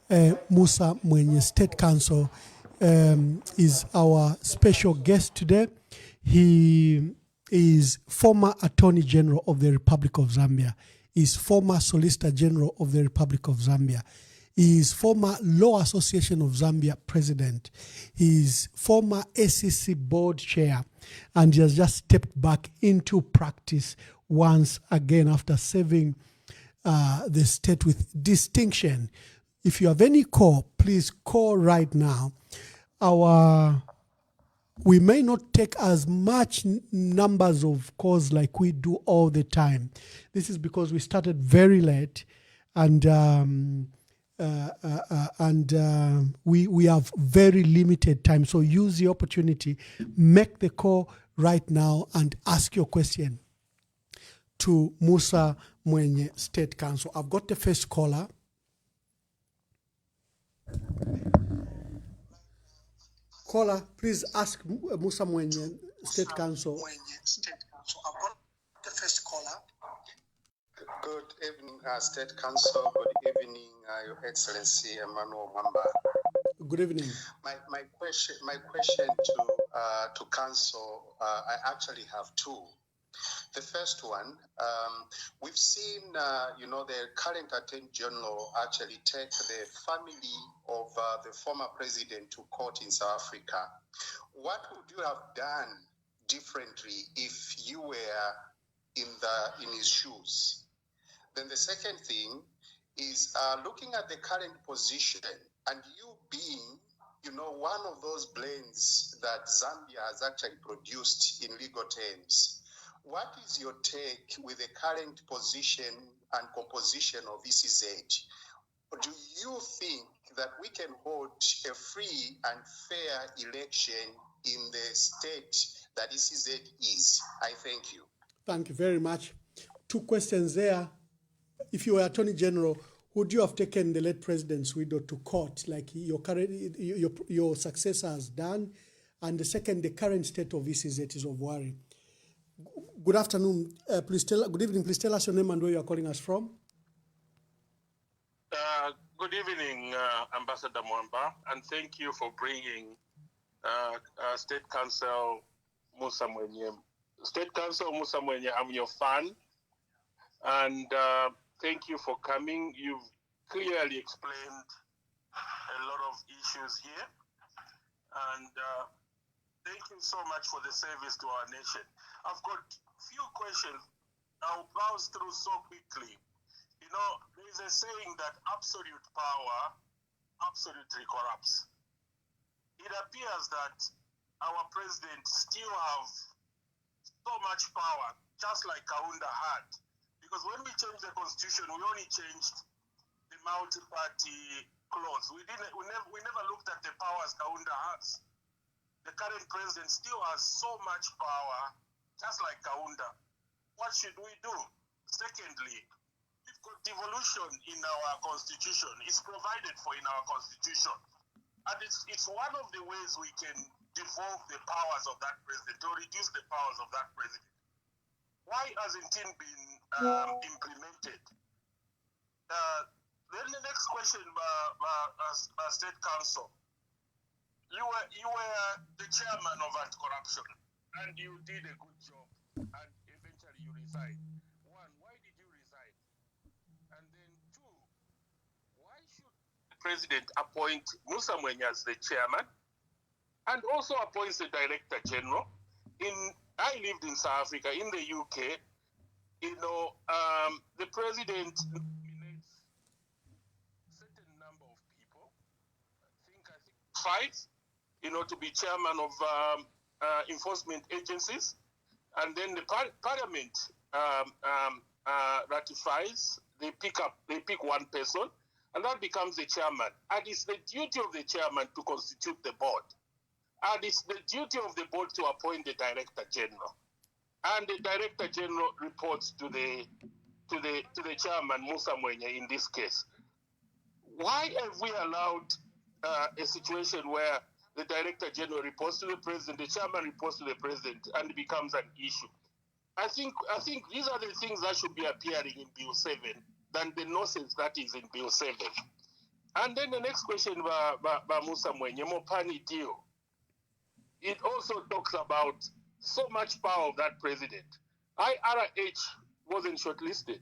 Musa Mwenye, State Counsel, is our special guest today. He is former Attorney General of the Republic of Zambia. He is former Solicitor General of the Republic of Zambia. He is former Law Association of Zambia President. He is former SEC Board Chair, and he has just stepped back into practice once again after serving the state with distinction. If you have any call, please call right now. We may not take as much numbers of calls like we do all the time. This is because we started very late, and we have very limited time. So use the opportunity, make the call right now, and ask your question to Musa Mwenye, State Counsel. I've got the first caller. Caller, please ask Musa Mwenye, State Counsel. I've got the first caller. Good evening, State Counsel. Good evening, Your Excellency Emmanuel Mwamba. Good evening. My question to Counsel, I actually have two. The first one, we've seen, the current Attorney General actually take the family of the former president to court in South Africa. What would you have done differently if you were in his shoes? Then the second thing is looking at the current position, and you being, one of those blends that Zambia has actually produced in legal terms. What is your take with the current position and composition of ECZ, do you think that we can hold a free and fair election in the state that ECZ is? I thank you. Thank you very much. 2 questions there. If you were Attorney General, would you have taken the late president's widow to court like your successor has done? And the second, the current state of ECZ is of worry. Good afternoon. Good evening. Please tell us your name and where you are calling us from. Good evening, Ambassador Mwamba, and thank you for bringing State Counsel Musa Mwenye. State Counsel Musa Mwenye, I'm your fan, and thank you for coming. You've clearly explained a lot of issues here, and thank you so much for the service to our nation. I've got a few questions. I'll browse through so quickly. You know, there is a saying that absolute power absolutely corrupts. It appears that our president still have so much power, just like Kaunda had. Because when we changed the constitution, we only changed the multi-party clause. We never looked at the powers Kaunda has. The current president still has so much power, just like Kaunda. What should we do? Secondly, we've got devolution in our constitution. It's provided for in our constitution. And it's one of the ways we can devolve the powers of that president or reduce the powers of that president. Why hasn't it been implemented? Then the next question, State Counsel. You were the chairman of anti-corruption, and you did a good job, and eventually you resigned. One, why did you resign? And then two, why should the president appoint Musa Mwenye as the chairman and also appoints the director general? I lived in South Africa, in the UK. You know, the president nominates a certain number of people. I think 5. You know, to be chairman of enforcement agencies, and then the parliament ratifies. They pick one person, and that becomes the chairman. And it's the duty of the chairman to constitute the board, and it's the duty of the board to appoint the director general, and the director general reports to the chairman, Musa Mwenye, in this case. Why have we allowed a situation where the director general reports to the president, the chairman reports to the president, and it becomes an issue? I think these are the things that should be appearing in Bill 7 than the nonsense that is in Bill 7. And then the next question by Musa Mwenye, Mopani deal. It also talks about so much power of that president. IRH wasn't shortlisted,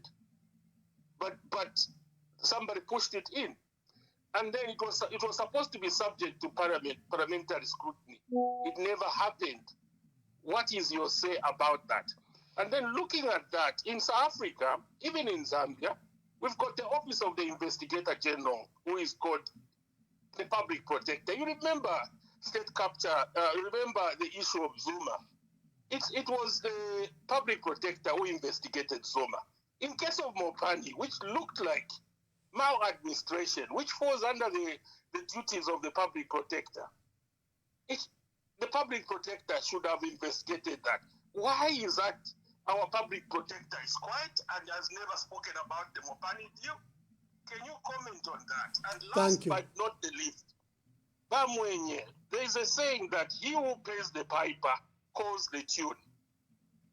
but somebody pushed it in. And then it was supposed to be subject to parliamentary scrutiny. It never happened. What is your say about that? And then looking at that, in South Africa, even in Zambia, we've got the Office of the Investigator General, who is called the Public Protector. You remember state capture, remember the issue of Zuma. It was the Public Protector who investigated Zuma. In case of Mopani, which looked like maladministration, which falls under the duties of the Public Protector, the Public Protector should have investigated that. Why is that our Public Protector is quiet and has never spoken about the Mopani deal? Can you comment on that? And last but not the least, Mwenye, there is a saying that he who pays the piper calls the tune.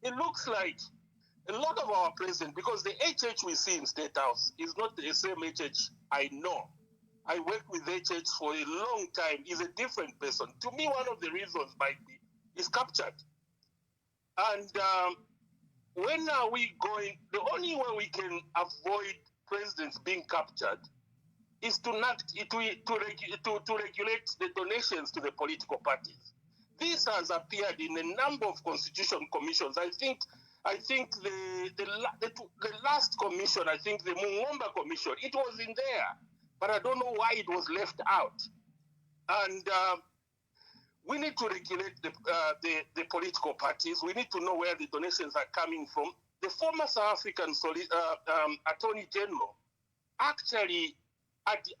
It looks like a lot of our president, because the HH we see in State House is not the same HH I know. I worked with HH for a long time. He's a different person. To me, one of the reasons might be he's captured. And when are we going? The only way we can avoid presidents being captured is to regulate the donations to the political parties. This has appeared in a number of constitution commissions. I think the last commission, I think the Mungomba commission, it was in there, but I don't know why it was left out. And we need to regulate the political parties. We need to know where the donations are coming from. the former South African Attorney General actually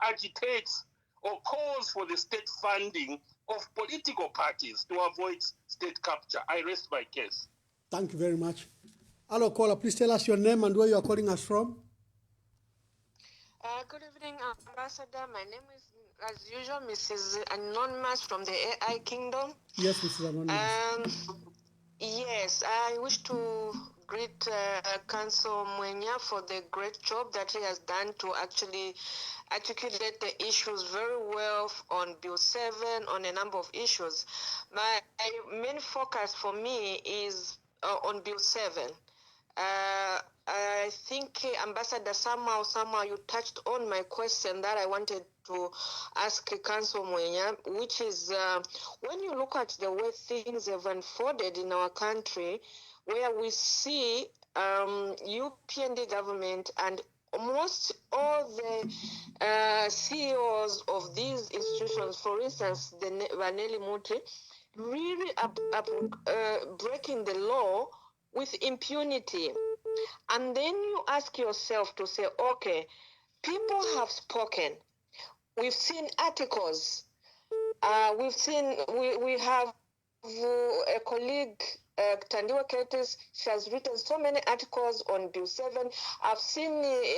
agitates or calls for the state funding of political parties to avoid state capture. I rest my case. Thank you very much. Hello, caller. Please tell us your name and where you are calling us from. Good evening, Ambassador. My name is, as usual, Mrs. Anonymous from the AI Kingdom. Yes, Mrs. Anonymous. Yes, I wish to greet Council Mwenye for the great job that he has done to actually articulate the issues very well on Bill 7, on a number of issues. My main focus for me is on Bill 7. I think, Ambassador, somehow you touched on my question that I wanted to ask Council Mwenye, which is when you look at the way things have unfolded in our country, where we see UPND government and almost all the CEOs of these institutions, for instance, the Vanelli Muti, really breaking the law with impunity. And then you ask yourself to say, okay, people have spoken. We've seen articles. We have a colleague, Tandiwa Curtis. She has written so many articles on Bill 7. I've seen,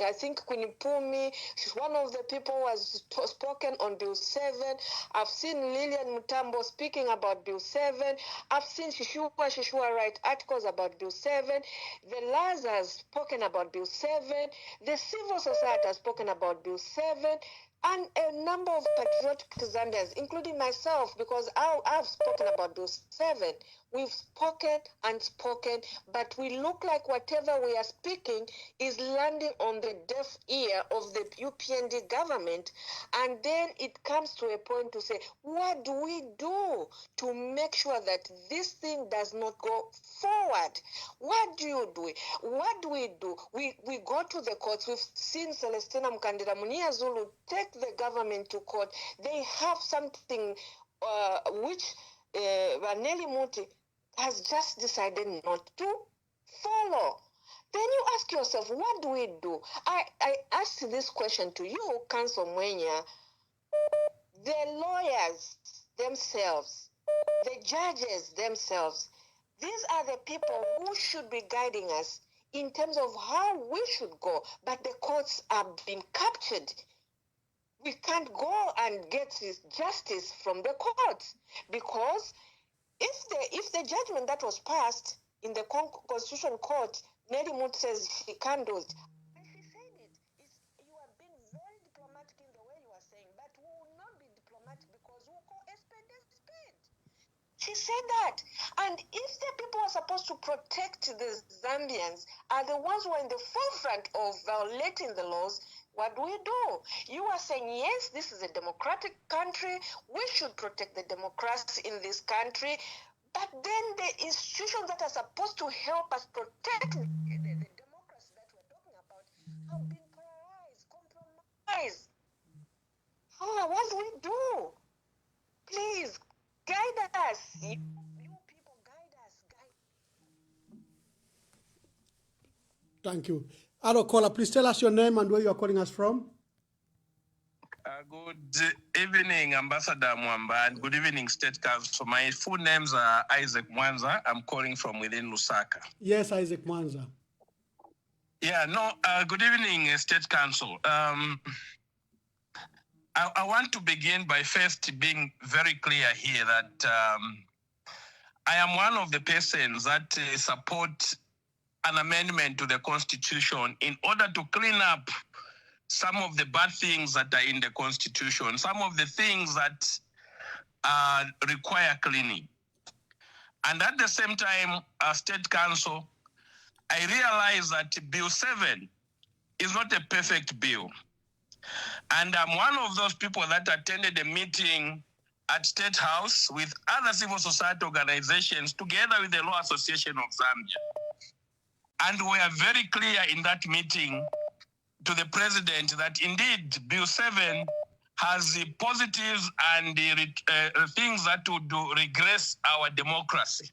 I think, Kunipumi, she's one of the people who has spoken on Bill 7. I've seen Lillian Mutambo speaking about Bill 7. I've seen Shishua write articles about Bill 7. The Laz has spoken about Bill 7. The civil society has spoken about Bill 7. And a number of patriotic Zambians, including myself, because I've spoken about Bill 7. We've spoken and spoken, but we look like whatever we are speaking is landing on the deaf ear of the UPND government. And then it comes to a point to say, what do we do to make sure that this thing does not go forward? What do you do? What do? We go to the courts. We've seen Celestina Mkandira Munia Zulu take the government to court. They have something which Vanelli Muti has just decided not to follow. Then you ask yourself, what do we do? I asked this question to you, Council Mwenye. The lawyers themselves, the judges themselves, these are the people who should be guiding us in terms of how we should go. But the courts are being captured. We can't go and get justice from the courts because if the judgment that was passed in the Constitutional Court, Nelly Moot says she can't do it. And she said it. You have been very diplomatic in the way you are saying, but we will not be diplomatic because we will call a spade a spade. She said that. And if the people who are supposed to protect the Zambians are the ones who are in the forefront of violating the laws, what do we do? You are saying, yes, this is a democratic country. We should protect the democracy in this country. But then the institutions that are supposed to help us protect the democracy that we're talking about have been paralyzed, compromised. What do we do? Please, guide us. You people, guide us. Thank you. Hello, caller. Please tell us your name and where you are calling us from. Good evening, Ambassador Mwamba, and good evening, State Council. My full names are Isaac Mwanza. I'm calling from within Lusaka. Yes, Isaac Mwanza. Good evening, State Council. I want to begin by first being very clear here that I am one of the persons that support an amendment to the Constitution in order to clean up some of the bad things that are in the Constitution, some of the things that require cleaning. And at the same time, as State Council, I realize that Bill 7 is not a perfect bill. And I'm one of those people that attended a meeting at State House with other civil society organizations together with the Law Association of Zambia. And we are very clear in that meeting to the president that indeed Bill 7 has the positives and the things that would regress our democracy.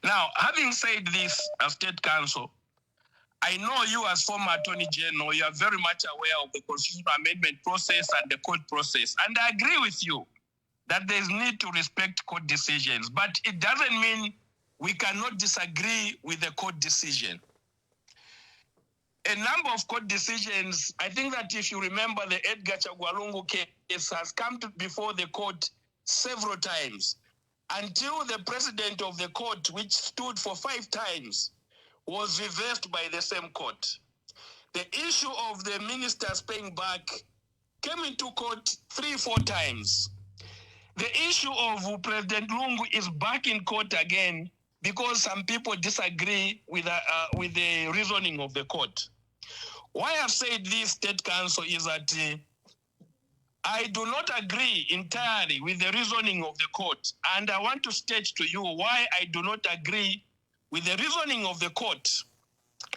Now, having said this, as State Council, I know you as former Attorney General, you are very much aware of the constitutional amendment process and the court process. And I agree with you that there's need to respect court decisions, but it doesn't mean we cannot disagree with the court decision. A number of court decisions, I think that if you remember the Edgar Chagwalungu case has come before the court several times until the president of the court, which stood for 5 times, was reversed by the same court. The issue of the ministers paying back came into court 3-4 times. The issue of President Lungu is back in court again because some people disagree with the reasoning of the court. Why I've said this, State Council, is that I do not agree entirely with the reasoning of the court, and I want to state to you why I do not agree with the reasoning of the court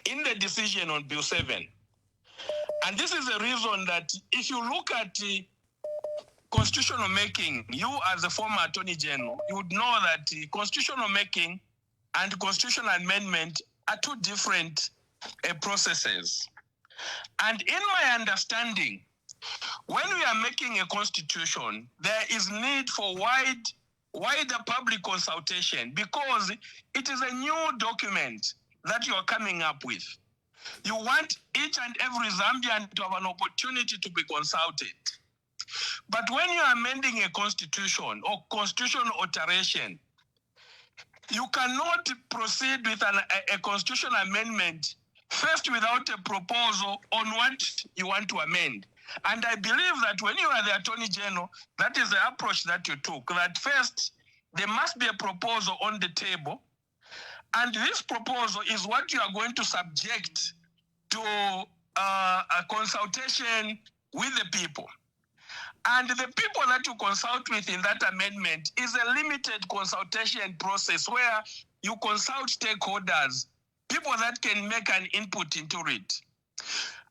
in the decision on Bill 7. And this is the reason that if you look at constitutional making, you as a former Attorney General, you would know that constitutional making and constitutional amendment are 2 different processes. And in my understanding, when we are making a constitution, there is need for wider public consultation because it is a new document that you are coming up with. You want each and every Zambian to have an opportunity to be consulted. But when you are amending a constitution or constitutional alteration, you cannot proceed with a constitutional amendment first without a proposal on what you want to amend. And I believe that when you are the Attorney General, that is the approach that you took, that first there must be a proposal on the table, and this proposal is what you are going to subject to a consultation with the people. And the people that you consult with in that amendment is a limited consultation process where you consult stakeholders, people that can make an input into it.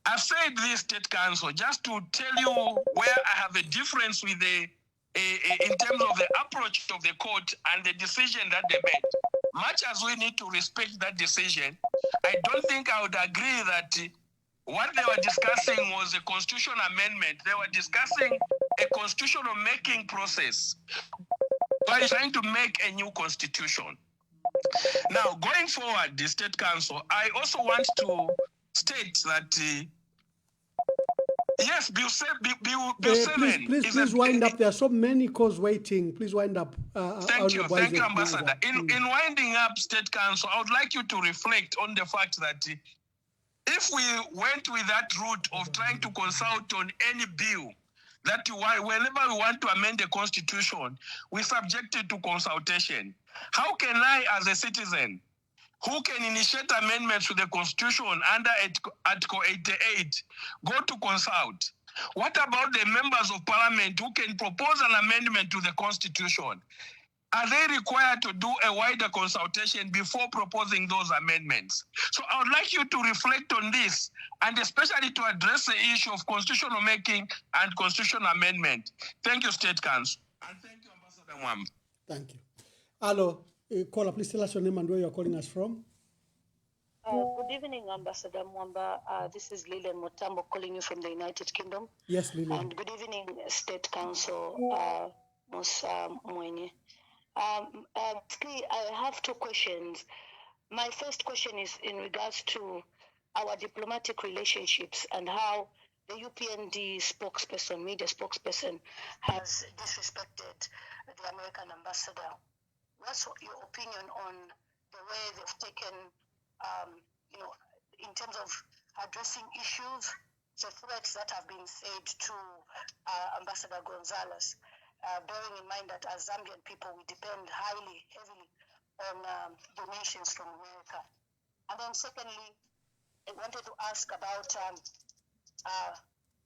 I've said this, State Council, just to tell you where I have a difference with in terms of the approach of the court and the decision that they made. Much as we need to respect that decision, I don't think I would agree that what they were discussing was a constitutional amendment. They were discussing a constitutional making process by trying to make a new constitution. Now, going forward, the State Council, I also want to state that yes, Bill 7 please wind up. There are so many calls waiting. Please wind up. Thank you, Ambassador. In winding up, State Council, I would like you to reflect on the fact that if we went with that route of trying to consult on any bill, that whenever we want to amend the Constitution, we subject it to consultation. How can I, as a citizen, who can initiate amendments to the Constitution under Article 88, go to consult? What about the members of Parliament who can propose an amendment to the Constitution? Are they required to do a wider consultation before proposing those amendments? So I would like you to reflect on this, and especially to address the issue of constitutional making and constitutional amendment. Thank you, State Council. And thank you, Ambassador Mwamba. Thank you. Hello, caller, please tell us your name and where you're calling us from. Good evening, Ambassador Mwamba. This is Lilian Motambo calling you from the United Kingdom. Yes, Lilian. And good evening, State Council Musa Mwenye. I have 2 questions. My first question is in regards to our diplomatic relationships and how the UPND spokesperson, media spokesperson, has disrespected the American ambassador. What's your opinion on the way they've taken, in terms of addressing issues, the threats that have been said to Ambassador Gonzalez? Bearing in mind that as Zambian people, we depend heavily on donations from America. And then secondly, I wanted to ask about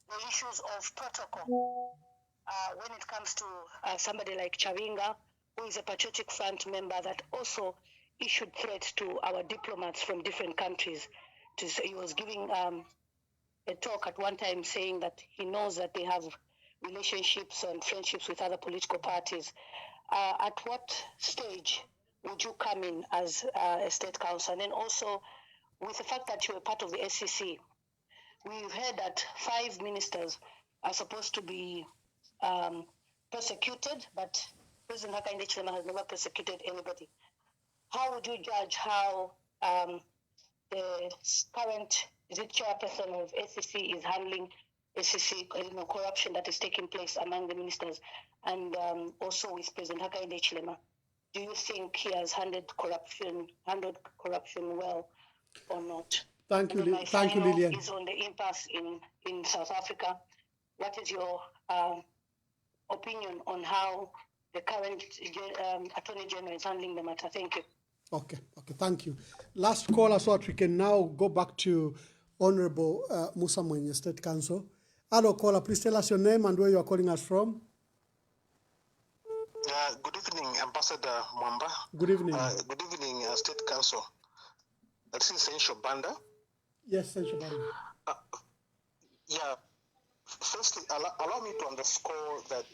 the issues of protocol when it comes to somebody like Chavinga, who is a Patriotic Front member that also issued threats to our diplomats from different countries. He was giving a talk at one time saying that he knows that they have relationships and friendships with other political parties. At what stage would you come in as a state council? And then also, with the fact that you were part of the SCC, we've heard that 5 ministers are supposed to be persecuted, but President Hakainde Hichilema has never persecuted anybody. How would you judge how the current chairperson of SCC is handling SCC corruption that is taking place among the ministers, and also with President Hakainde Hichilema? Do you think he has handled corruption well or not? Thank you, thank you, Lillian. Is on the impasse in South Africa. What is your opinion on how the current Attorney General is handling the matter? Thank you. Okay, thank you. Last caller, so that we can now go back to Honorable Musa Mwenye, State Council. Hello, caller, please tell us your name and where you are calling us from. Good evening, Ambassador Mwamba. Good evening. Good evening, State Council. This is Sensho Banda. Yes, Sensho Banda. Firstly, allow me to underscore that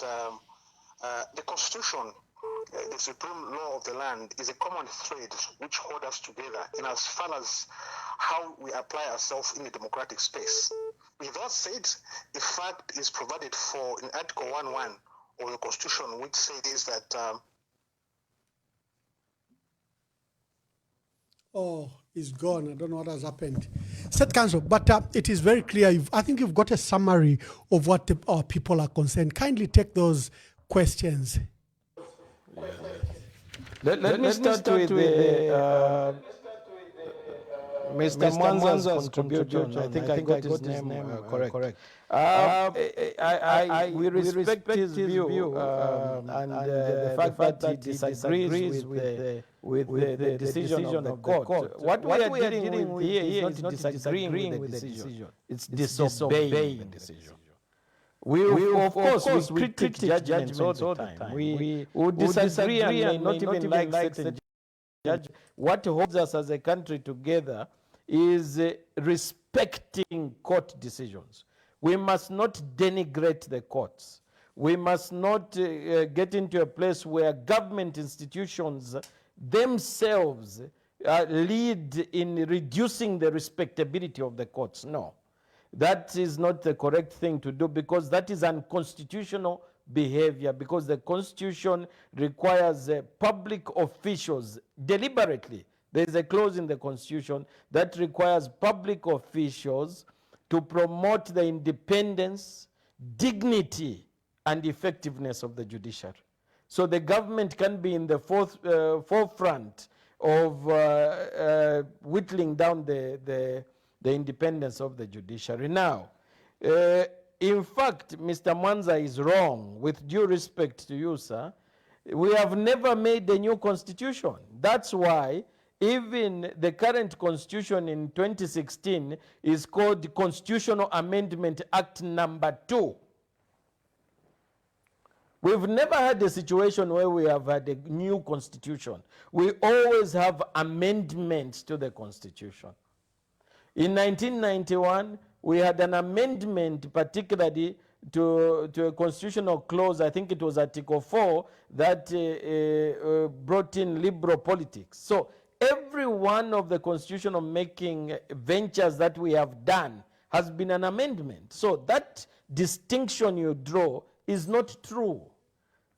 the Constitution, the supreme law of the land, is a common thread which holds us together in as far as how we apply ourselves in the democratic space. With that said, the fact is provided for in Article 1.1 of the Constitution, which says that he's gone. I don't know what has happened. State Council, but it is very clear. I think you've got a summary of what our people are concerned. Kindly take those questions. Let me start with Mr. Mwanza's contribution. I think I got his name correct. We respect his view and the fact that he disagrees with the decision of the court. What we are dealing with here is not disagreeing with the decision. It's disobeying the decision. We of course, we critique judgments all the time. We would disagree and not even like certain judgments. What holds us as a country together is respecting court decisions. We must not denigrate the courts. We must not get into a place where government institutions themselves lead in reducing the respectability of the courts. No. That is not the correct thing to do, because that is unconstitutional behavior, because the Constitution requires public officials deliberately. There is a clause in the Constitution that requires public officials to promote the independence, dignity, and effectiveness of the judiciary. So the government can be in the forefront of whittling down the independence of the judiciary. Now, in fact, Mr. Mwanza is wrong. With due respect to you, sir, we have never made a new constitution. That's why even the current constitution in 2016 is called the Constitutional Amendment Act number 2. We've never had a situation where we have had a new constitution. We always have amendments to the constitution. In 1991, we had an amendment particularly to a constitutional clause, I think it was Article 4, that brought in liberal politics. So every one of the constitutional making ventures that we have done has been an amendment. So that distinction you draw is not true.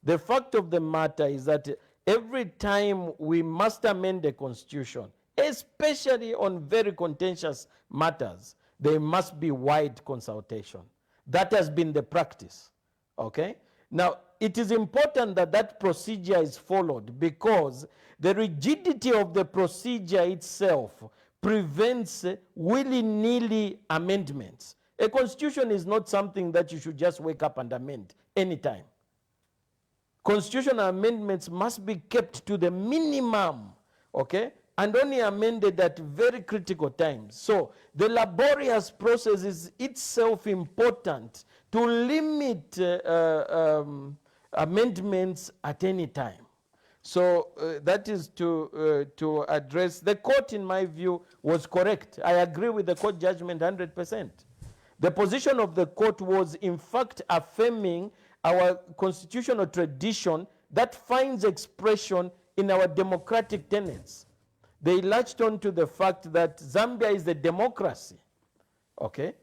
The fact of the matter is that every time we must amend the constitution, especially on very contentious matters, there must be wide consultation. That has been the practice, okay? Now, it is important that that procedure is followed, because the rigidity of the procedure itself prevents willy-nilly amendments. A constitution is not something that you should just wake up and amend anytime. Constitutional amendments must be kept to the minimum, okay, and only amended at very critical times. So the laborious process is itself important to limit amendments at any time. So that is to address. The court, in my view, was correct. I agree with the court judgment 100%. The position of the court was, in fact, affirming our constitutional tradition that finds expression in in our democratic tenets. They latched on to the fact that Zambia is a democracy, okay?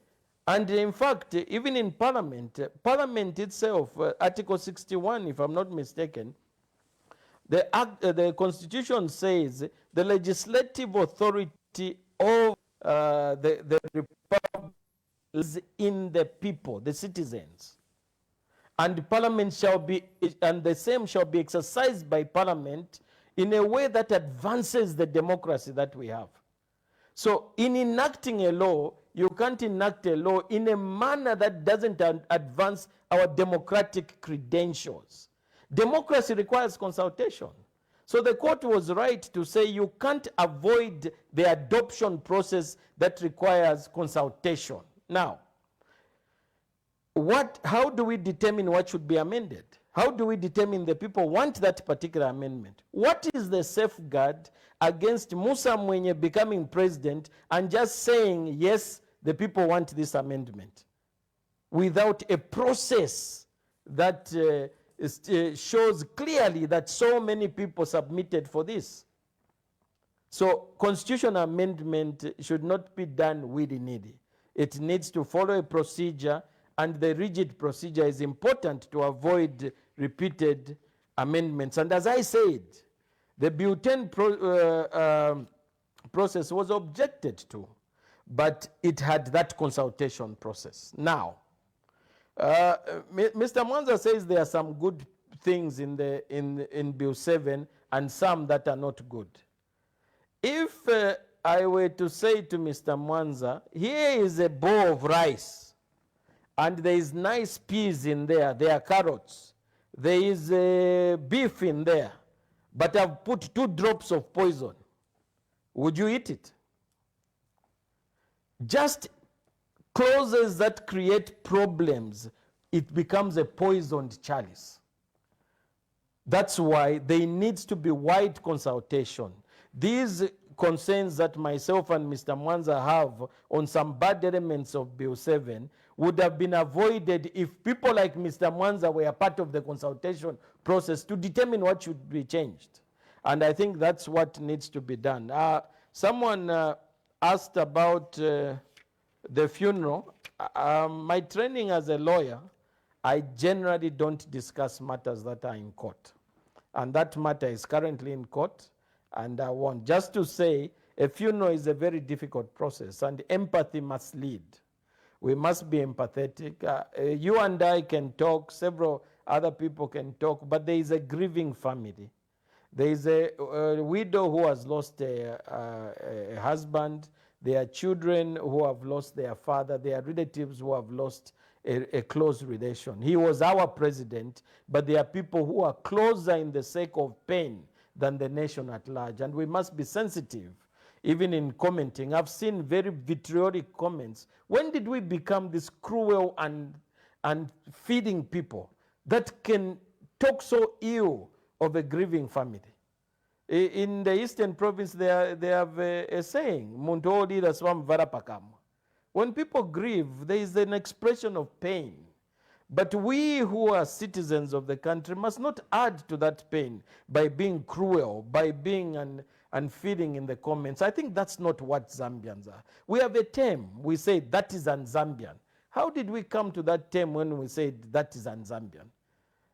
And in fact, even in Parliament, Parliament itself, Article 61, if I'm not mistaken, the Constitution says the legislative authority of the Republic is in the people, the citizens. And Parliament shall be, and the same shall be exercised by Parliament in a way that advances the democracy that we have. So in enacting a law, you can't enact a law in a manner that doesn't advance our democratic credentials. Democracy requires consultation. So the court was right to say you can't avoid the adoption process that requires consultation. Now, how do we determine what should be amended? How do we determine the people want that particular amendment? What is the safeguard against Musa Mwenye becoming president and just saying, yes, the people want this amendment, without a process that shows clearly that so many people submitted for this? So constitutional amendment should not be done willy-nilly. It needs to follow a procedure, and the rigid procedure is important to avoid repeated amendments. And as I said, the Bill 10 process was objected to, but it had that consultation process. Now, Mr. Mwanza says there are some good things in Bill 7 and some that are not good. If I were to say to Mr. Mwanza, here is a bowl of rice, and there is nice peas in there, there are carrots, there is beef in there, but I've put 2 drops of poison, would you eat it? Just clauses that create problems, it becomes a poisoned chalice. That's why there needs to be wide consultation. These concerns that myself and Mr. Mwanza have on some bad elements of Bill 7 would have been avoided if people like Mr. Mwanza were part of the consultation process to determine what should be changed. And I think that's what needs to be done. Someone asked about the funeral. My training as a lawyer, I generally don't discuss matters that are in court. And that matter is currently in court. And I want just to say a funeral is a very difficult process, and empathy must lead. We must be empathetic. You and I can talk, several other people can talk, but there is a grieving family. There is a widow who has lost a husband. There are children who have lost their father. There are relatives who have lost a close relation. He was our president, but there are people who are closer in the sake of pain than the nation at large. And we must be sensitive, even in commenting. I've seen very vitriolic comments. When did we become this cruel and feeding people that can talk so ill of a grieving family? In the Eastern Province, they have a saying, "Muntu daswam varapakam." When people grieve, there is an expression of pain. But we who are citizens of the country must not add to that pain by being cruel, by being unfeeling in the comments. I think that's not what Zambians are. We have a term. We say that is un-Zambian. How did we come to that term when we said that is un-Zambian?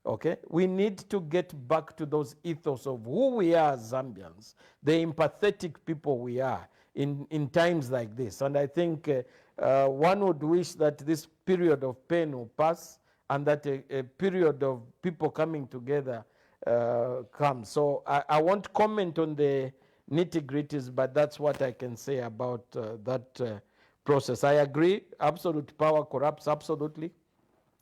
Okay, we need to get back to those ethos of who we are as Zambians, the empathetic people we are in times like this. And I think one would wish that this period of pain will pass, and that a period of people coming together comes. So I won't comment on the nitty-gritties, but that's what I can say about that process. I agree, absolute power corrupts, absolutely.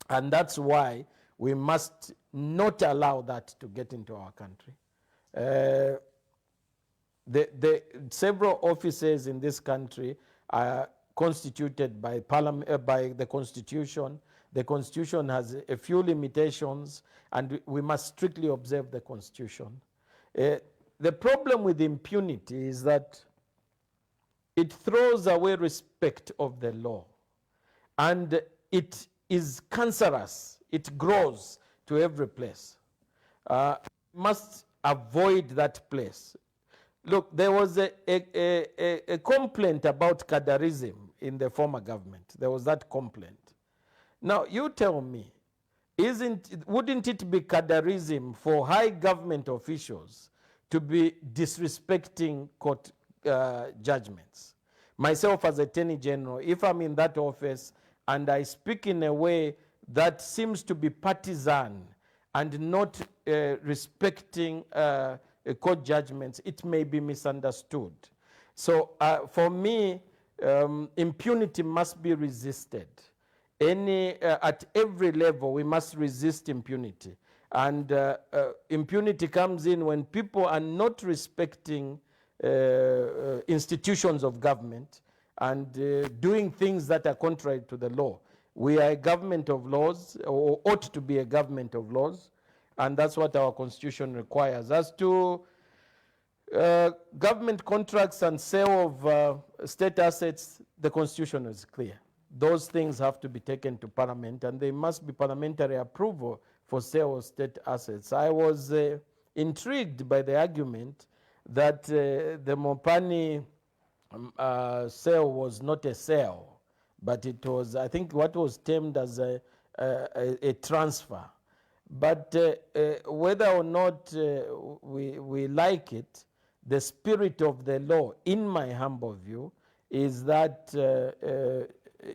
And that's why we must not allow that to get into our country. The several offices in this country are constituted by the Constitution. The Constitution has a few limitations, and we must strictly observe the Constitution. The problem with impunity is that it throws away respect of the law, and it is cancerous. It grows to every place. Must avoid that place. Look, there was a complaint about cadarism in the former government. There was that complaint. Now, you tell me, wouldn't it be cadarism for high government officials to be disrespecting court judgments? Myself as Attorney General, if I'm in that office and I speak in a way that seems to be partisan and not respecting court judgments, it may be misunderstood. So for me, impunity must be resisted. At every level, we must resist impunity. And impunity comes in when people are not respecting institutions of government and doing things that are contrary to the law. We are a government of laws, or ought to be a government of laws, and that's what our constitution requires. As to government contracts and sale of state assets, the constitution is clear. Those things have to be taken to parliament, and there must be parliamentary approval for sale of state assets. I was intrigued by the argument that the Mopani sale was not a sale, but it was, I think, what was termed as a transfer. But whether or not we like it, the spirit of the law, in my humble view, is that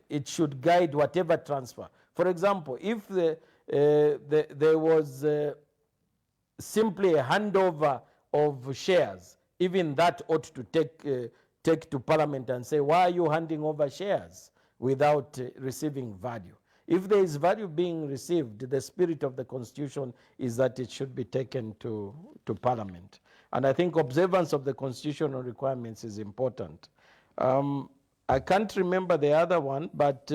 it should guide whatever transfer. For example, if there was simply a handover of shares, even that ought to take to Parliament and say, why are you handing over shares without receiving value? If there is value being received, the spirit of the Constitution is that it should be taken to Parliament. And I think observance of the constitutional requirements is important. I can't remember the other one, but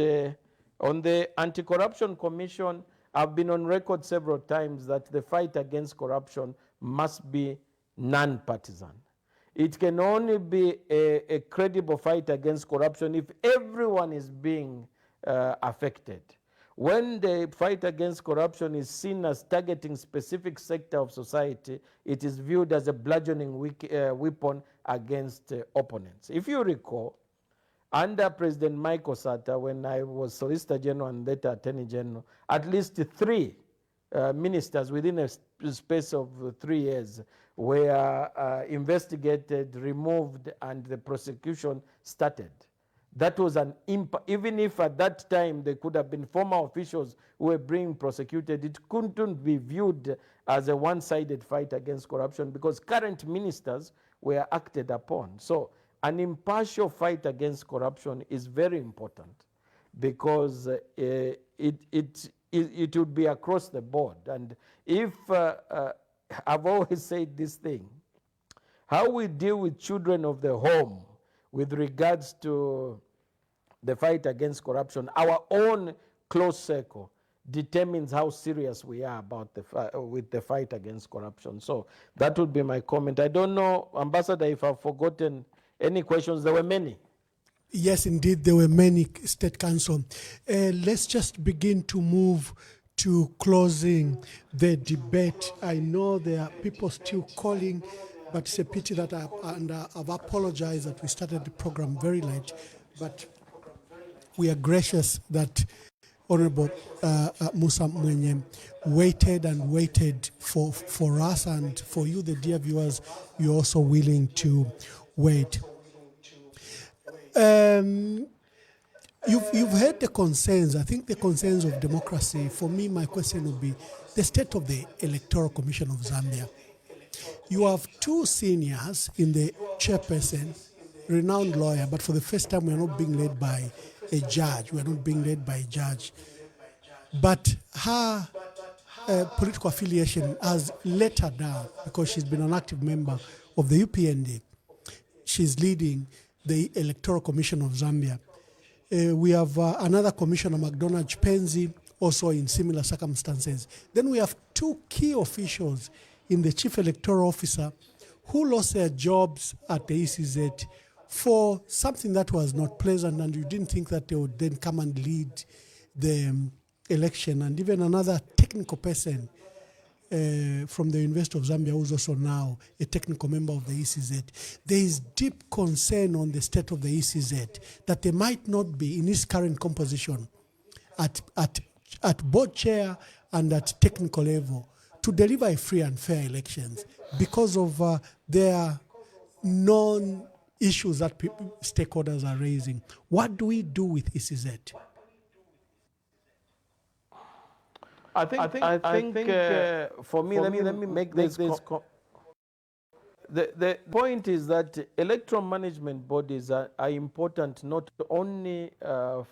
on the Anti-Corruption Commission, I've been on record several times that the fight against corruption must be non-partisan. It can only be a credible fight against corruption if everyone is being affected. When the fight against corruption is seen as targeting specific sector of society, it is viewed as a bludgeoning weapon against opponents. If you recall, under President Michael Sata, when I was Solicitor General and later Attorney General, at least 3 ministers within a space of 3 years were investigated, removed, and the prosecution started. That was an impact. Even if at that time there could have been former officials who were being prosecuted, it couldn't be viewed as a one-sided fight against corruption because current ministers were acted upon. So an impartial fight against corruption is very important because it would be across the board. And if, I've always said this thing, how we deal with children of the home with regards to the fight against corruption, our own close circle determines how serious we are about with the fight against corruption. So that would be my comment. I don't know, Ambassador, if I've forgotten any questions. There were many. Yes, indeed, there were many, State Council. Let's just begin to move to closing the debate. I know there are people still calling, but it's a pity that I've apologized that we started the program very late, but we are gracious that Honorable Musa Mwenye waited and waited for us, and for you, the dear viewers, you're also willing to wait. You've heard the concerns. I think the concerns of democracy. For me, my question would be the state of the Electoral Commission of Zambia. You have 2 seniors in the chairperson, renowned lawyer, but for the first time we are not being led by a judge. We are not being led by a judge. But her political affiliation has let her down because she's been an active member of the UPND. She's leading the Electoral Commission of Zambia. We have another commissioner, McDonald Penzi, also in similar circumstances. Then we have 2 key officials in the Chief Electoral Officer who lost their jobs at the ECZ for something that was not pleasant, and you didn't think that they would then come and lead the election. And even another technical person from the University of Zambia, who's also now a technical member of the ECZ, there is deep concern on the state of the ECZ that they might not be in its current composition at board chair and at technical level to deliver a free and fair elections because of their non-issues that stakeholders are raising. What do we do with ECZ? I think for me, let me make this. The point is that electoral management bodies are important not only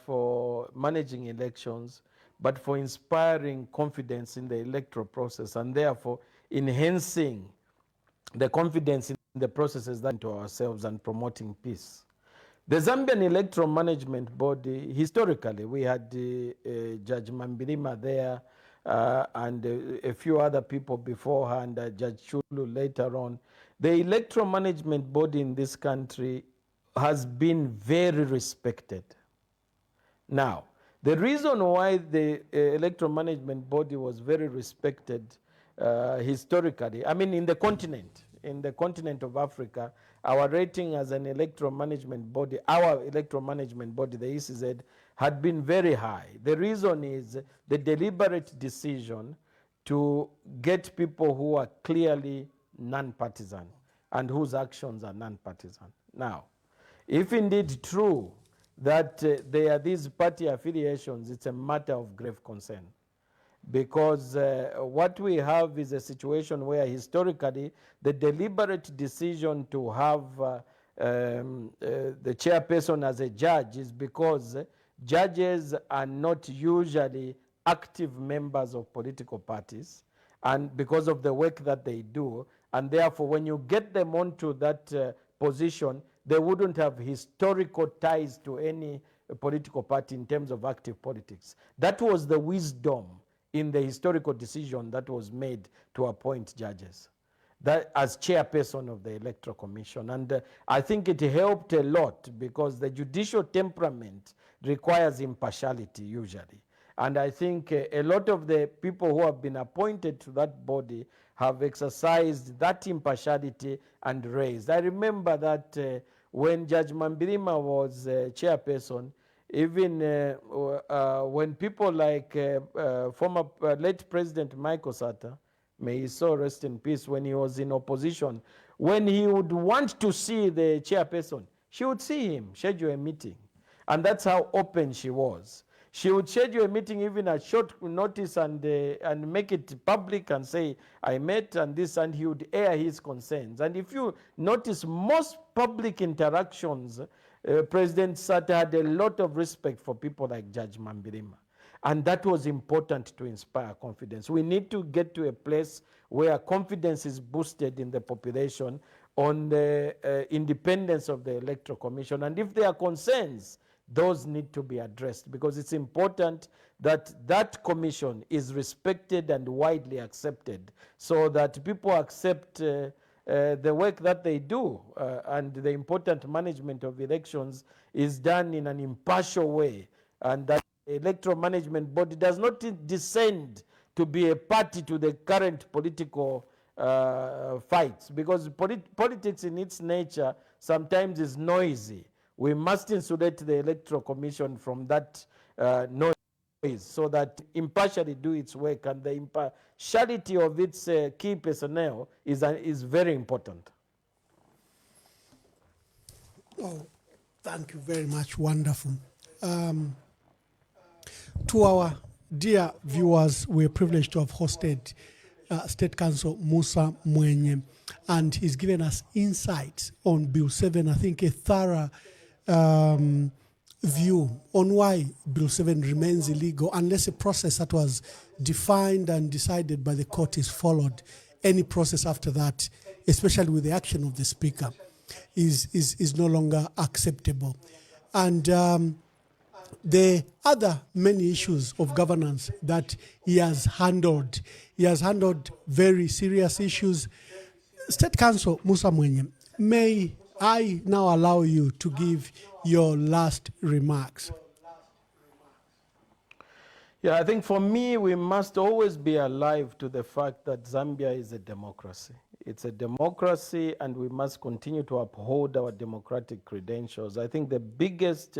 for managing elections, but for inspiring confidence in the electoral process and therefore enhancing the confidence in the processes that to ourselves and promoting peace. The Zambian Electoral Management Body, historically, we had Judge Mambirima there and a few other people beforehand, Judge Chulu later on. The Electoral Management Body in this country has been very respected. Now, the reason why the Electoral Management Body was very respected historically, I mean in the continent of Africa, our rating as an electoral management body, our electoral management body, the ECZ, had been very high. The reason is the deliberate decision to get people who are clearly non-partisan and whose actions are non-partisan. Now, if indeed true that there are these party affiliations, it's a matter of grave concern. Because what we have is a situation where historically the deliberate decision to have the chairperson as a judge is because judges are not usually active members of political parties, and because of the work that they do, and therefore when you get them onto that position, they wouldn't have historical ties to any political party in terms of active politics. That was the wisdom in the historical decision that was made to appoint judges that as chairperson of the Electoral Commission. And I think it helped a lot because the judicial temperament requires impartiality usually. And I think a lot of the people who have been appointed to that body have exercised that impartiality and raised. I remember that when Judge Mambirima was chairperson, even when people like former late President Michael Sata, may his soul rest in peace, when he was in opposition, when he would want to see the chairperson, she would see him, schedule a meeting. And that's how open she was. She would schedule a meeting even at short notice and make it public and say, I met and this, and he would air his concerns. And if you notice, most public interactions, President Sata had a lot of respect for people like Judge Mambirima. And that was important to inspire confidence. We need to get to a place where confidence is boosted in the population on the independence of the Electoral Commission. And if there are concerns, those need to be addressed because it's important that that commission is respected and widely accepted so that people accept the work that they do and the important management of elections is done in an impartial way, and that the electoral management body does not descend to be a party to the current political fights, because politics in its nature sometimes is noisy. We must insulate the Electoral Commission from that noise so that impartially do its work, and the impartiality of its key personnel is very important. Oh, thank you very much. Wonderful. To our dear viewers, we're privileged to have hosted State Counsel Musa Mwenye, and he's given us insights on Bill 7, I think a thorough view on why Bill 7 remains illegal unless a process that was defined and decided by the court is followed. Any process after that, especially with the action of the Speaker, is no longer acceptable. And the other many issues of governance that he has handled very serious issues. State Counsel Musa Mwenye, may I now allow you to give your last remarks? Yeah, I think for me, we must always be alive to the fact that Zambia is a democracy. It's a democracy, and we must continue to uphold our democratic credentials. I think the biggest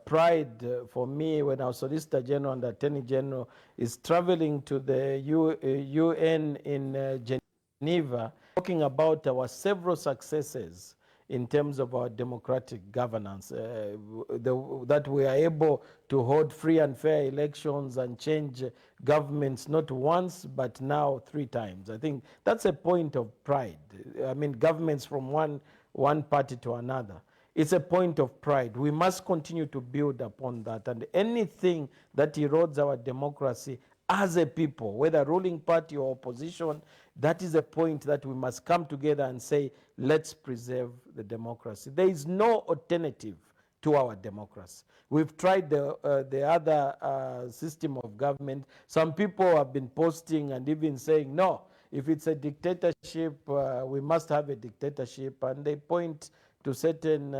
pride for me when our Solicitor General and Attorney General is traveling to the UN in Geneva, talking about our several successes in terms of our democratic governance, that we are able to hold free and fair elections and change governments not once, but now 3 times. I think that's a point of pride. I mean, governments from one party to another. It's a point of pride. We must continue to build upon that. And anything that erodes our democracy as a people, whether ruling party or opposition, that is a point that we must come together and say, let's preserve the democracy. There is no alternative to our democracy. We've tried the other system of government. Some people have been posting and even saying, no, if it's a dictatorship, we must have a dictatorship. And they point to certain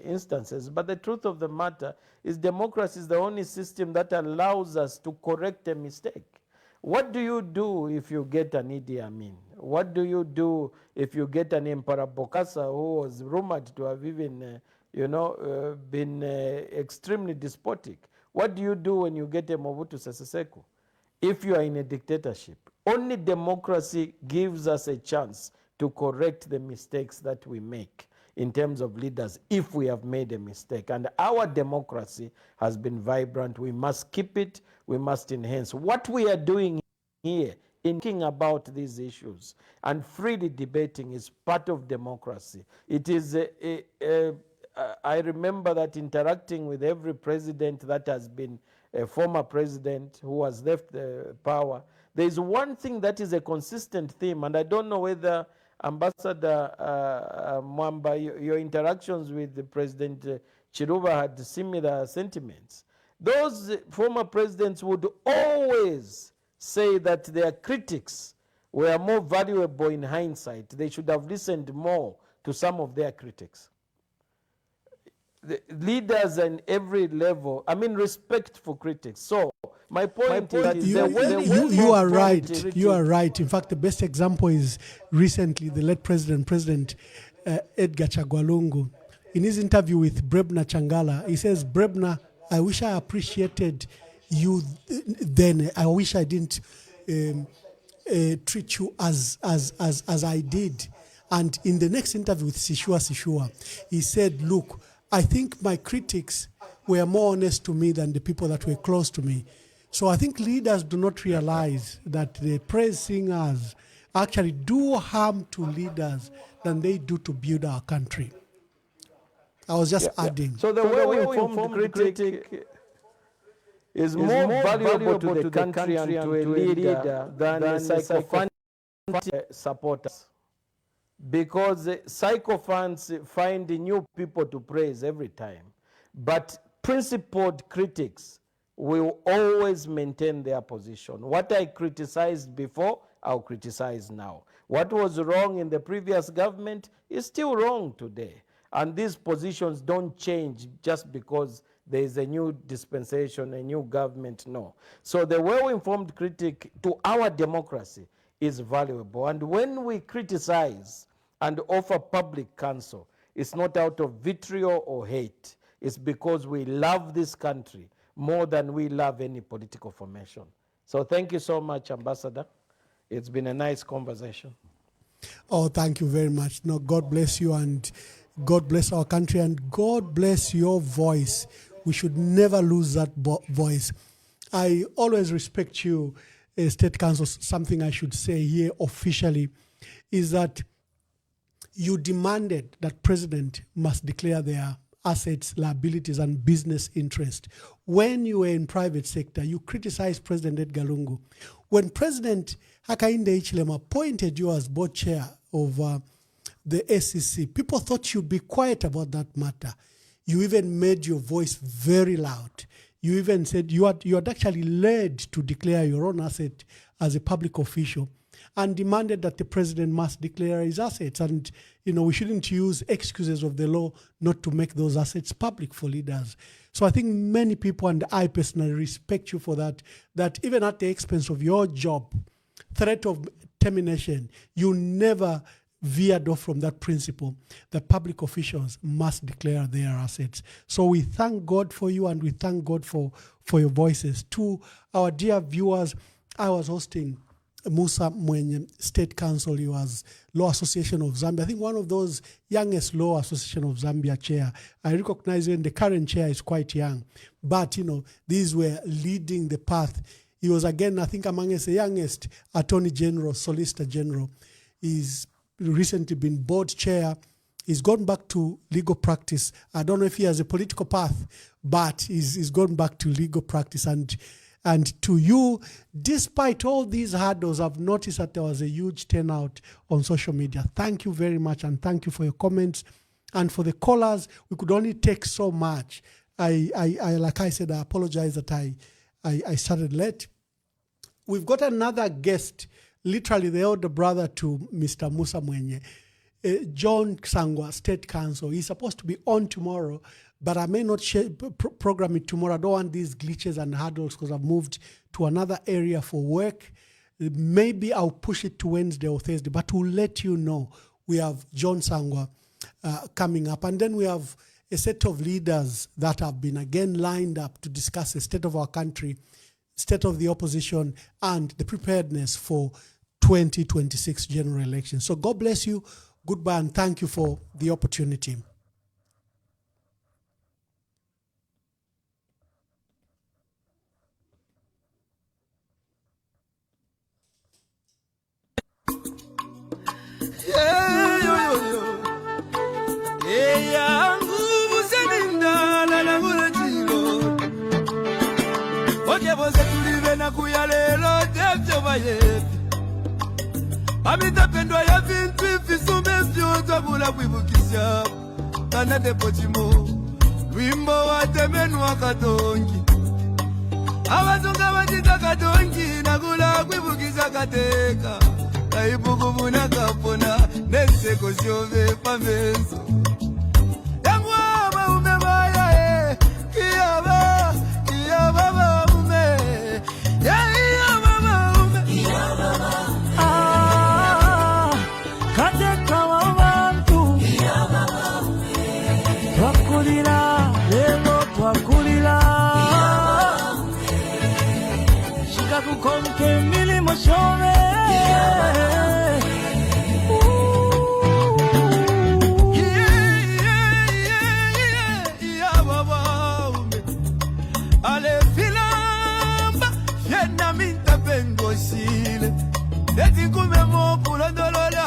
instances. But the truth of the matter is democracy is the only system that allows us to correct a mistake. What do you do if you get an Idi Amin? What do you do if you get an Emperor Bokassa who was rumored to have even, been extremely despotic? What do you do when you get a Mobutu Sese Seko? If you are in a dictatorship, only democracy gives us a chance to correct the mistakes that we make in terms of leaders if we have made a mistake. And our democracy has been vibrant. We must keep it. We must enhance. What we are doing here in thinking about these issues and freely debating is part of democracy. It is, I remember that interacting with every president that has been a former president who has left the power, there is one thing that is a consistent theme, and I don't know whether Ambassador Mwamba, your interactions with the President Chiluba had similar sentiments. Those former presidents would always say that their critics were more valuable in hindsight. They should have listened more to some of their critics. The leaders in every level, I mean, respect for critics. So my point is you are right. You are right. In fact, the best example is recently the late President Edgar Chagwalungu. In his interview with Brebna Changala, he says, Brebna, I wish I appreciated you then. I wish I didn't treat you as I did. And in the next interview with Sishua, he said, look, I think my critics were more honest to me than the people that were close to me. So I think leaders do not realize that the praise singers actually do harm to leaders than they do to build our country. I was just adding. So the well-informed critic is more valuable to the country and to a leader than a sycophantic supporters. Because sycophants find new people to praise every time. But principled critics will always maintain their position. What I criticized before, I'll criticize now. What was wrong in the previous government is still wrong today. And these positions don't change just because there is a new dispensation, a new government, no. So the well-informed critic to our democracy is valuable. And when we criticize and offer public counsel, it's not out of vitriol or hate. It's because we love this country more than we love any political formation. So thank you so much, Ambassador. It's been a nice conversation. Oh, thank you very much. No, God bless you, and God bless our country, and God bless your voice. We should never lose that voice. I always respect you, State Council. Something I should say here officially is that you demanded that President must declare their assets, liabilities, and business interest. When you were in private sector, you criticized President Edgar Lungu. When President Hakainde Hichilema appointed you as board chair of the SEC, people thought you'd be quiet about that matter. You even made your voice very loud. You even said you had actually led to declare your own asset as a public official. and demanded that the president must declare his assets. And, we shouldn't use excuses of the law not to make those assets public for leaders. So I think many people, and I personally respect you for that even at the expense of your job, threat of termination, you never veered off from that principle that public officials must declare their assets. So we thank God for you, and we thank God for your voices. To our dear viewers, I was hosting Musa Mwenye, State Council. He was Law Association of Zambia. I think one of those youngest Law Association of Zambia chair. I recognize when the current chair is quite young, but these were leading the path. He was again, I think, amongst the youngest Attorney General, Solicitor General. He's recently been board chair. He's gone back to legal practice. I don't know if he has a political path, but he's gone back to legal practice. And to you, despite all these hurdles, I've noticed that there was a huge turnout on social media. Thank you very much, and thank you for your comments. And for the callers, we could only take so much. Like I said, I apologize that I started late. We've got another guest, literally the elder brother to Mr. Musa Mwenye, John Sangwa, State Council. He's supposed to be on tomorrow, but I may not program it tomorrow. I don't want these glitches and hurdles because I've moved to another area for work. Maybe I'll push it to Wednesday or Thursday, but we'll let you know. We have John Sangwa coming up, and then we have a set of leaders that have been again lined up to discuss the state of our country, state of the opposition, and the preparedness for 2026 general elections. So God bless you. Goodbye, and thank you for the opportunity. Amitapendwa ya vintu ifisume vyoza bula kwibukisha Kana depotimo Wimbo wa temenu wa katongi Awazunga wajita katongi Nagula kwibukisha kateka Kaibuku muna kapona Neseko siove pamenso Yamwa umebaya Kiyaba ume Kukonke milimo shove Ale filamba Yena minta pengo sile Deti kume mo pula dolole